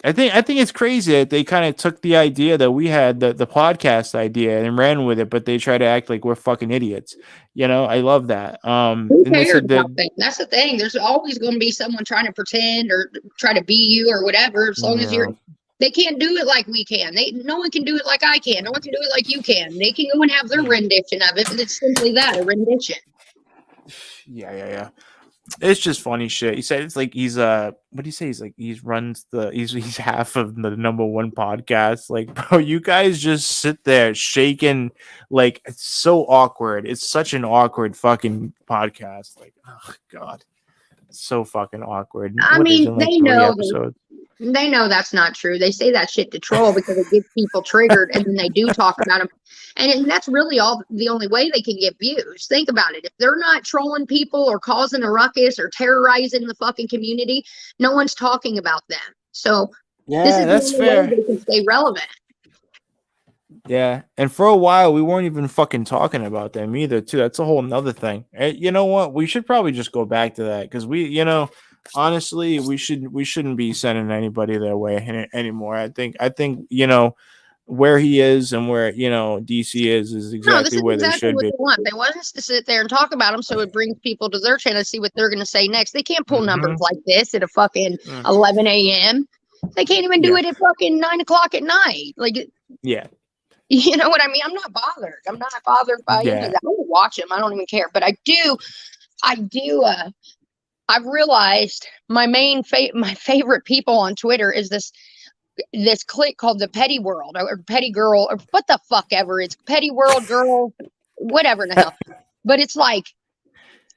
I think it's crazy that they kind of took the idea that we had, the podcast idea, and ran with it, but they try to act like we're fucking idiots. You know, I love that. Who cares about that? That's the thing. There's always going to be someone trying to pretend or try to be you or whatever. As long as they can't do it like we can. No one can do it like I can. No one can do it like you can. They can go and have their rendition of it, but it's simply that, a rendition. Yeah. It's just funny shit. He said it's like he's what do you say? He's like he's half of the #1 podcast. Like, bro, you guys just sit there shaking, like it's so awkward. It's such an awkward fucking podcast. Like, oh god, it's so fucking awkward. I mean, they know that's not true. They say that shit to troll because it gets people triggered, and then they do talk about them. And that's really the only way they can get views. Think about it. If they're not trolling people or causing a ruckus or terrorizing the fucking community, no one's talking about them. So this is that's the only fair. way they can stay relevant. Yeah, and for a while we weren't even fucking talking about them either, too. That's a whole nother thing. You know what? We should probably just go back to that because honestly, we shouldn't be sending anybody their way anymore. I think where he is and where DC is exactly where they should be. They want us to sit there and talk about them, so it brings people to their channel to see what they're going to say next. They can't pull numbers like this at a fucking 11 a.m. They can't even do it at fucking 9 o'clock at night. Like, yeah, you know what I mean? I'm not bothered. I'm not bothered by any of that. I don't watch them. I don't even care. But I do. I've realized my favorite people on Twitter is this clique called the Petty World or Petty Girl or what the fuck ever. It's Petty World Girl, whatever the hell. But it's like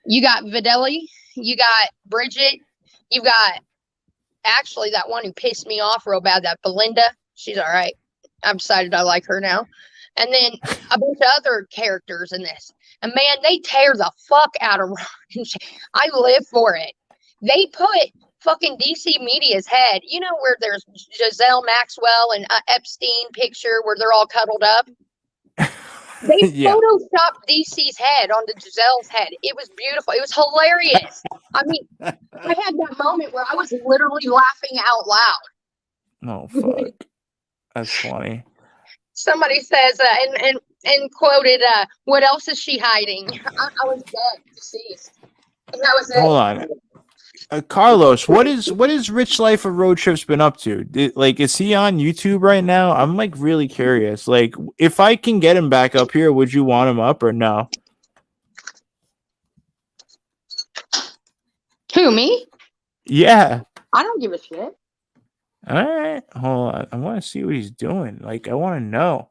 you got Videli, you got Bridget, you got actually that one who pissed me off real bad, that Belinda. She's all right. I've decided I like her now. And then a bunch of other characters in this. And man, they tear the fuck out of Ron. I live for it. They put fucking DC Media's head, you know, where there's Giselle Maxwell and Epstein picture where they're all cuddled up. They photoshopped DC's head onto Giselle's head. It was beautiful. It was hilarious. I mean, I had that moment where I was literally laughing out loud. Oh, fuck. That's funny. Somebody says, and quoted, what else is she hiding? I was dead, deceased. And that was it. Hold on. Carlos, what is Rich Life of Road Trips been up to? Is he on YouTube right now? I'm like really curious. Like, if I can get him back up here, would you want him up or no? Who, me? Yeah. I don't give a shit. All right, hold on. I want to see what he's doing. Like, I want to know.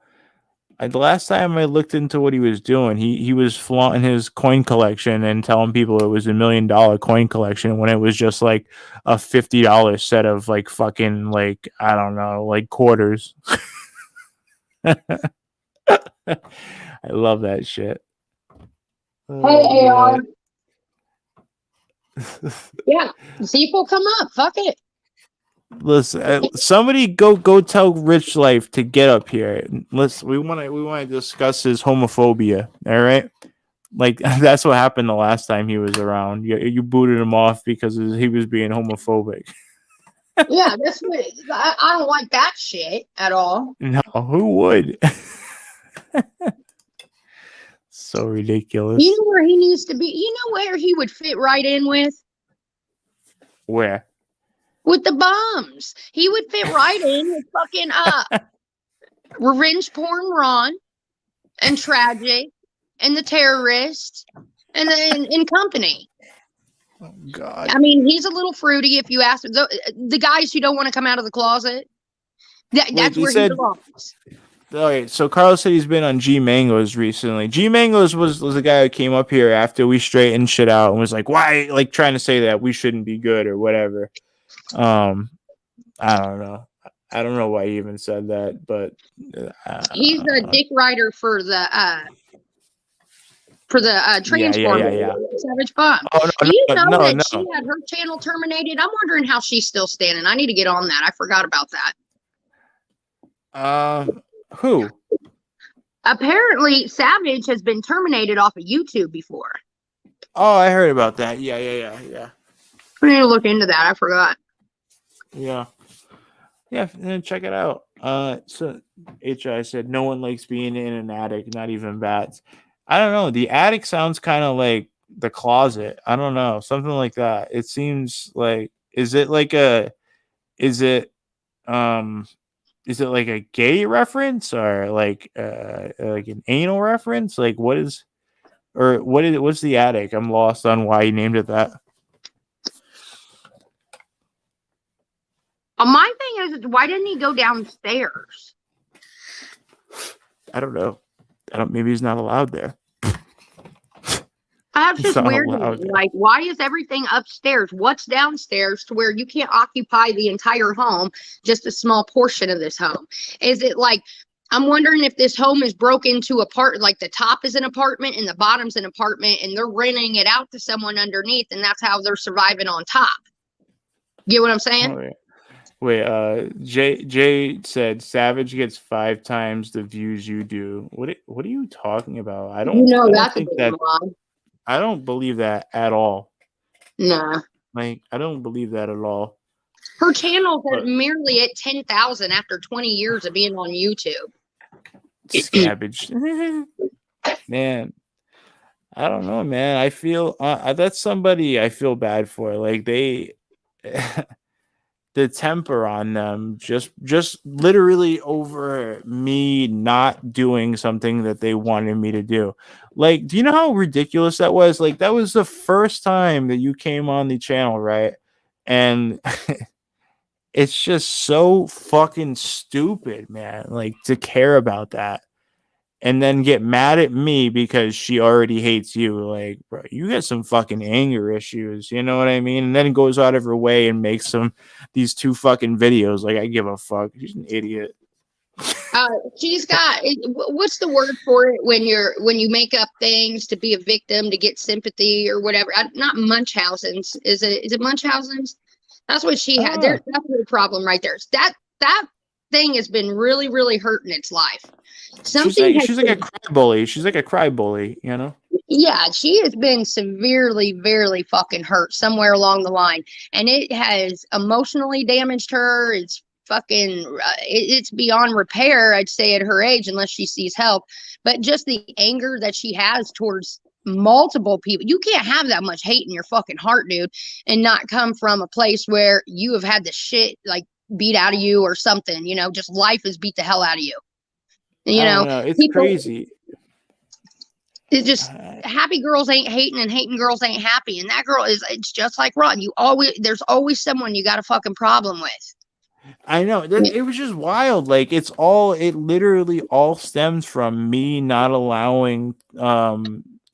The last time I looked into what he was doing, he was flaunting his coin collection and telling people it was $1 million coin collection when it was just like a $50 set of like fucking like I don't know like quarters. I love that shit. Hey, AR. Yeah, see if we'll come up. Fuck it. Listen, somebody go tell Rich Life to get up here. Listen, we want to discuss his homophobia. All right, like that's what happened the last time he was around. You booted him off because he was being homophobic. Yeah, that's what I don't like that shit at all. No, who would? So ridiculous. You know where he needs to be? You know where he would fit right in with? Where? With the bums. He would fit right in with fucking revenge porn Ron and Tragic and the terrorist and then in company. Oh God. I mean, he's a little fruity if you ask him. The guys who don't want to come out of the closet. That's where he belongs. All right, so Carlos said he's been on G Mangoes recently. G Mangoes was the guy who came up here after we straightened shit out and was like, why, like trying to say that we shouldn't be good or whatever. I don't know. I don't know why he even said that, but he's the dick writer for the Transformer. Yeah. Savage Bomb. Oh, You know that she had her channel terminated. I'm wondering how she's still standing. I need to get on that. I forgot about that. Who? Apparently, Savage has been terminated off of YouTube before. Oh, I heard about that. Yeah. I need to look into that. I forgot. Yeah, check it out. So HI said no one likes being in an attic, not even bats. I don't know. The attic sounds kind of like the closet. I don't know, something like that. It seems like is it like a gay reference or like an anal reference? Like what's the attic? I'm lost on why you named it that. My thing is, why didn't he go downstairs? I don't know. Maybe he's not allowed there. I have just weird. Like, why is everything upstairs? What's downstairs to where you can't occupy the entire home, just a small portion of this home? Is it like, I'm wondering if this home is broken into like the top is an apartment and the bottom's an apartment, and they're renting it out to someone underneath, and that's how they're surviving on top. Get what I'm saying? Oh, yeah. Wait, Jay said Savage gets 5 times the views you do. What are you talking about? I don't I don't believe that at all. Nah. Like, I don't believe that at all. Her channel's merely at 10,000 after 20 years of being on YouTube. Savage. Man. I don't know, man. I feel that's somebody I feel bad for. Like they the temper on them just literally over me not doing something that they wanted me to do. Like, do you know how ridiculous that was? Like, that was the first time that you came on the channel, right? And it's just so fucking stupid, man. Like, to care about that and then get mad at me because she already hates you. Like, bro, you got some fucking anger issues. You know what I mean? And then goes out of her way and makes these 2 fucking videos. Like, I give a fuck. She's an idiot. She's got, what's the word for it when you make up things to be a victim, to get sympathy or whatever? Not Munchausen's. Is it Munchausen's? That's what she had. That's the problem right there. That thing has been really, really hurting its life. She's like a cry bully. She's like a cry bully, you know? Yeah, she has been severely, very fucking hurt somewhere along the line. And it has emotionally damaged her. It's fucking, it's beyond repair, I'd say, at her age, unless she sees help. But just the anger that she has towards multiple people. You can't have that much hate in your fucking heart, dude, and not come from a place where you have had the shit, like, beat out of you or something, you know, just life has beat the hell out of you. You know, it's crazy. It's just happy girls ain't hating and hating girls ain't happy. And that girl it's just like Ron. There's always someone you got a fucking problem with. I know that it was just wild. Like, it literally all stems from me not allowing,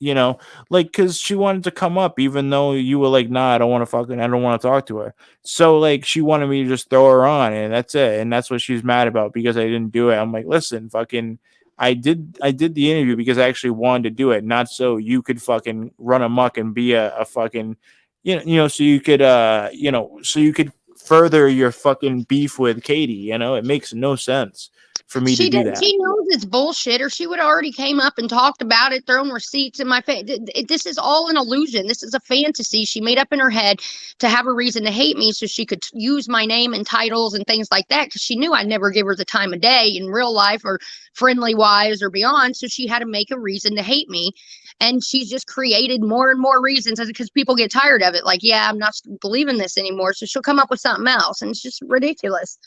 you know, like, because she wanted to come up, even though you were like, nah, I don't want to talk to her. So, like, she wanted me to just throw her on, and that's it. And that's what she's mad about, because I didn't do it. I'm like, listen, fucking, I did the interview because I actually wanted to do it, not so you could fucking run amok and be a fucking, you know, so you could, so you could further your fucking beef with Katie. You know, it makes no sense for me to do that. She knows it's bullshit, or she would already came up and talked about it, thrown receipts in my face. This is all an illusion. This is a fantasy she made up in her head to have a reason to hate me, so she could use my name and titles and things like that, because she knew I'd never give her the time of day in real life or friendly wise or beyond. So she had to make a reason to hate me. And she's just created more and more reasons, because people get tired of it. Like, yeah, I'm not believing this anymore. So she'll come up with something else. And it's just ridiculous.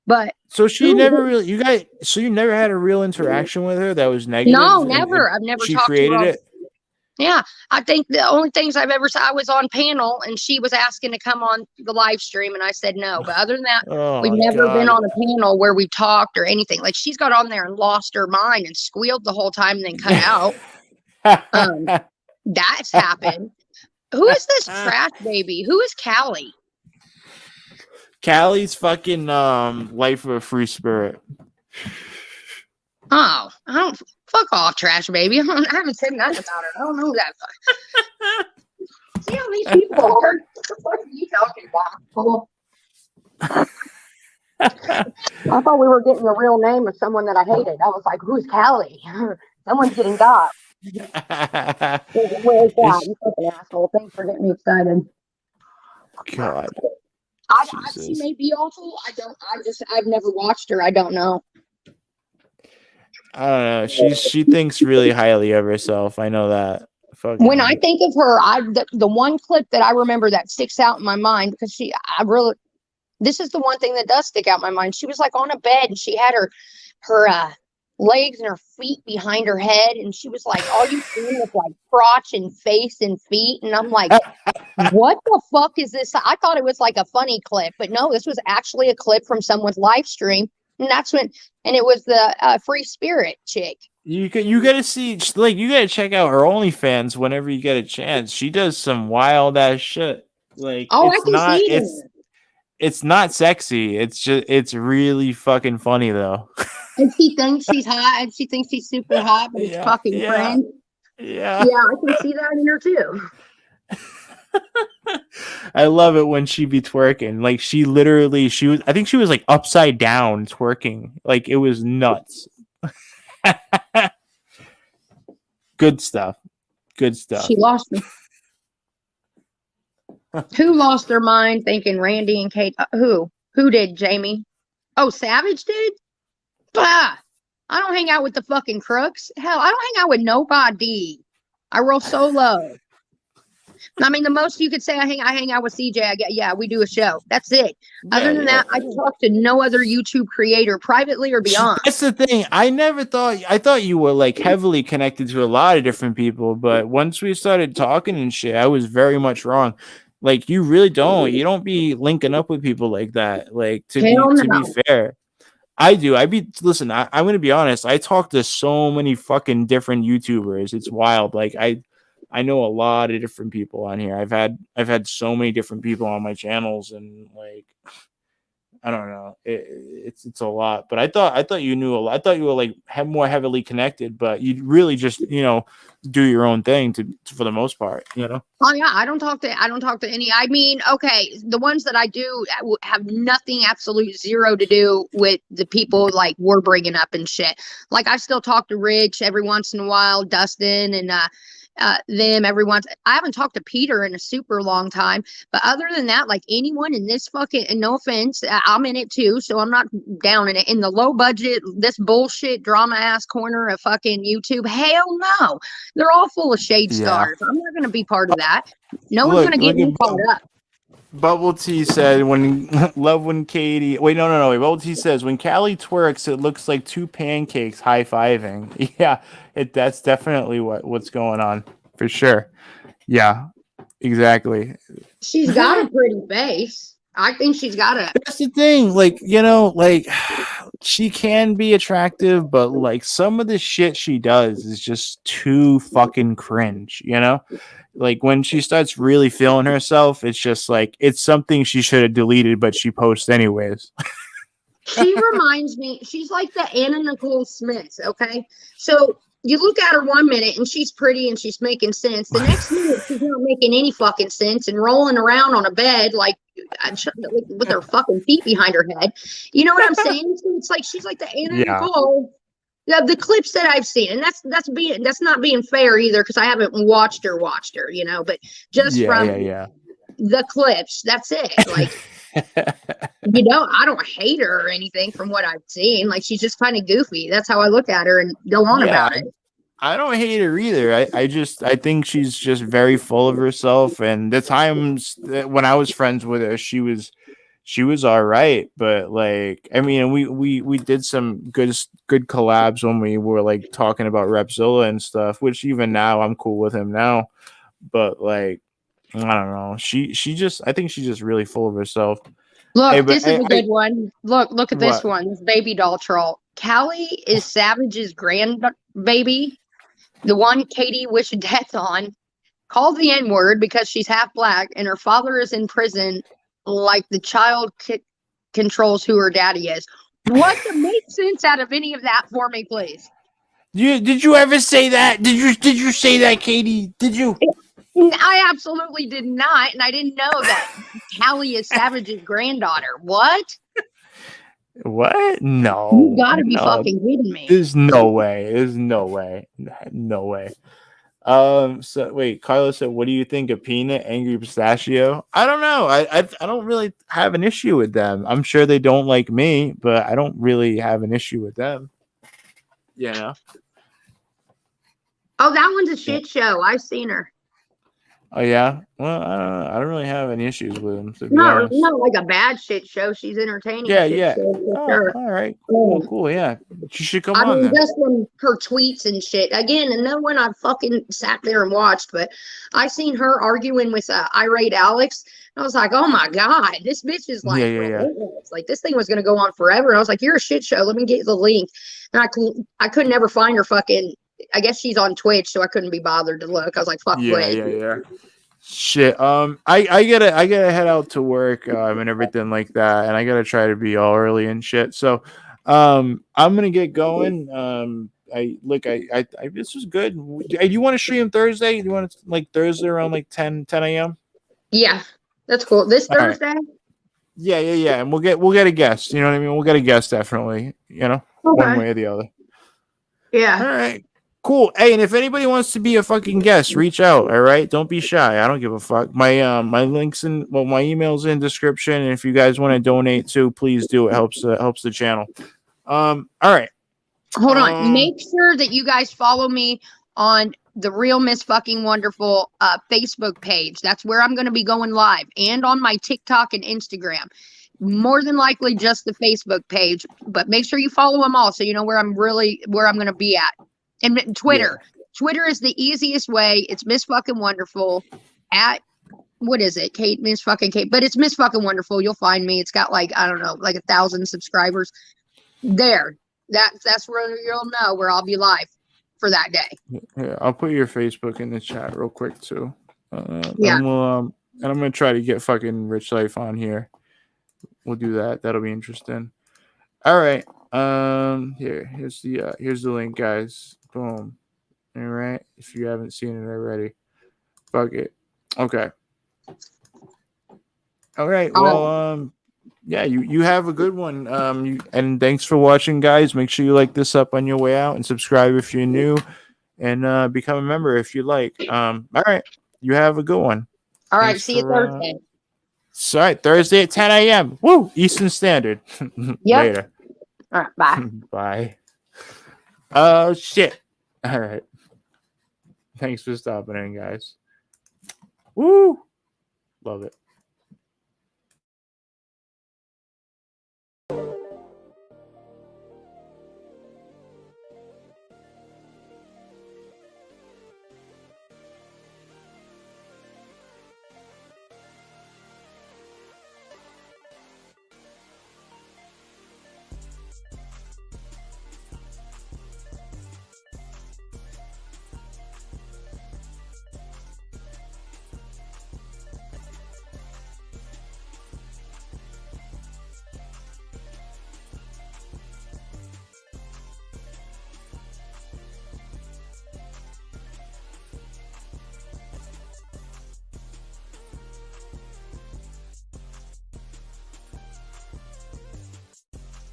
But so you never had a real interaction with her that was negative? No, never. I've never talked to her. Yeah, I think the only things I've ever said, I was on panel and she was asking to come on the live stream and I said no. But other than that, we've never been on a panel where we've talked or anything. Like, she's got on there and lost her mind and squealed the whole time and then cut out. That's happened. Who is this trash baby? Who is Callie? Callie's fucking life of a free spirit. Oh, I don't, fuck off, trash baby. I haven't said nothing about her. I don't know that. See how these people are? What are you talking about? I thought we were getting the real name of someone that I hated. I was like, who's Callie? Someone's getting got. Where's that? You fucking asshole. Thanks for getting me excited. God. She may be awful. I've never watched her. I don't know. I don't know. She thinks really highly of herself. I know that. When I think of her, the one clip that I remember that sticks out in my mind, because this is the one thing that does stick out in my mind. She was like on a bed and she had her legs and her feet behind her head, and she was like, all you seeing was like crotch and face and feet, and I'm like, what the fuck is this? I thought it was like a funny clip, but no, this was actually a clip from someone's live stream, and it was the free spirit chick. You gotta see, like, you gotta check out her OnlyFans whenever you get a chance. She does some wild ass shit. Like, it's not sexy. It's really fucking funny though. And she thinks she's hot, and she thinks she's super hot, but it's fucking friend. Yeah, I can see that in her too. I love it when she be twerking. Like, I think she was like upside down twerking. Like, it was nuts. Good stuff. She lost me. Who lost their mind thinking Randy and Kate? Who did, Jamie? Oh, Savage did? Bah! I don't hang out with the fucking crooks. Hell, I don't hang out with nobody. I roll solo. I mean, the most you could say I hang out with CJ. We do a show. That's it. Other than that, I talk to no other YouTube creator privately or beyond. That's the thing. I thought you were like heavily connected to a lot of different people, but once we started talking and shit, I was very much wrong. Like, you really don't. You don't be linking up with people like that. Like, to be fair. I do. Listen, I'm going to be honest. I talk to so many fucking different YouTubers. It's wild. Like, I know a lot of different people on here. I've had so many different people on my channels, and like, I don't know. It's a lot. But I thought you knew a lot. I thought you were like more heavily connected, but you really just, do your own thing for the most part, Oh yeah, I don't talk to any. I mean, okay, the ones that I do have nothing, absolute zero to do with the people like we're bringing up and shit. Like, I still talk to Rich every once in a while, Dustin, and them every once. I haven't talked to Peter in a super long time, but other than that, like, anyone in this fucking, and no offense, I'm in it too, so I'm not down in it, in the low budget, this bullshit drama ass corner of fucking YouTube. Hell no, they're all full of shade stars. I'm not going to be part of that. No one's going to get me caught up. Bubble Tea said, when Katie, wait, no. Bubble Tea says, when Callie twerks, it looks like two pancakes high-fiving. Yeah, that's definitely what's going on, for sure. Yeah, exactly. She's got a pretty face. I think she's got a. That's the thing, like, she can be attractive, but like, some of the shit she does is just too fucking cringe, Like, when she starts really feeling herself, it's just like, it's something she should have deleted, but she posts anyways. She reminds me, she's like the Anna Nicole Smith, okay? So you look at her 1 minute and she's pretty and she's making sense. The next minute, she's not making any fucking sense and rolling around on a bed like with her fucking feet behind her head. You know what I'm saying? It's like she's like the Anna Nicole. The clips that I've seen, and that's not being fair either, because I haven't watched her, but just from the clips, that's it. Like, I don't hate her or anything from what I've seen. Like, she's just kind of goofy. That's how I look at her and go on about it. I don't hate her either. I think she's just very full of herself. And the times that when I was friends with her, she was all right. But like, I mean, we did some good collabs when we were like talking about Repzilla and stuff, which even now I'm cool with him now. But like, I don't know. I think she's just really full of herself. Look, this is a good one. Look at this one. This baby doll troll. Callie is Savage's grandbaby. The one Katie wished death on, called the N-word because she's half black and her father is in prison, like the child controls who her daddy is. What to make sense out of any of that for me, please? Did you ever say that? Did you say that, Katie? Did you? I absolutely did not, and I didn't know that Callie is Savage's granddaughter. What? What? No. You gotta be no. fucking kidding me. There's no way. There's no way. No way. So wait, Carlos said, what do you think of Peanut, Angry Pistachio? I don't know. I don't really have an issue with them. I'm sure they don't like me, but I don't really have an issue with them. You know? Oh, that one's a shit show. I've seen her. Oh yeah? Well, I don't know. I don't really have any issues with them, to be No, honest. not like a bad shit show. She's entertaining. Yeah, shit yeah. show for Oh, sure. all right. Cool, yeah. You should come I on mean, then. just from her tweets and shit. Again, and no one I fucking sat there and watched, but I seen her arguing with irate Alex. And I was like, oh my God, this bitch is like, Yeah. like this thing was going to go on forever. And I was like, you're a shit show. Let me get you the link. And I could never find her fucking, I guess she's on Twitch, so I couldn't be bothered to look. I was like, fuck Twitch. Yeah. Shit. I gotta head out to work and everything like that, and I gotta try to be all early and shit. So I'm gonna get going. This was good. Do you want to stream Thursday? Do you want to like Thursday around like 10 a.m.? Yeah, that's cool. This Thursday? Right. Yeah. And we'll get a guest. You know what I mean? We'll get a guest definitely. You know, one way or the other. Yeah. All right. Cool. Hey, and if anybody wants to be a fucking guest, reach out. All right. Don't be shy. I don't give a fuck. My links my email's in description. And if you guys want to donate too, please do. It helps the channel. All right. Hold on. Make sure that you guys follow me on the Real Miss Fucking Wonderful Facebook page. That's where I'm going to be going live, and on my TikTok and Instagram. More than likely just the Facebook page, but make sure you follow them all so you know where I'm going to be at. And Twitter. Yeah. Twitter is the easiest way. It's Miss Fucking Wonderful at, what is it? Kate, Miss Fucking Kate. But it's Miss Fucking Wonderful. You'll find me. It's got like, I don't know, like 1,000 subscribers. There. That's where you'll know where I'll be live for that day. Yeah, I'll put your Facebook in the chat real quick too. Yeah. And I'm gonna try to get fucking Rich Life on here. We'll do that. That'll be interesting. All right. Here's the link, guys. Boom. All right. If you haven't seen it already, fuck it. Okay. All right. Well, yeah, you have a good one. And thanks for watching, guys. Make sure you like this up on your way out and subscribe if you're new, and become a member if you like. All right. You have a good one. All right. See you Thursday. All right. Thursday at 10 a.m. Woo! Eastern Standard. Yep. Later. All right. Bye. Bye. Oh, shit. All right. Thanks for stopping in, guys. Woo! Love it.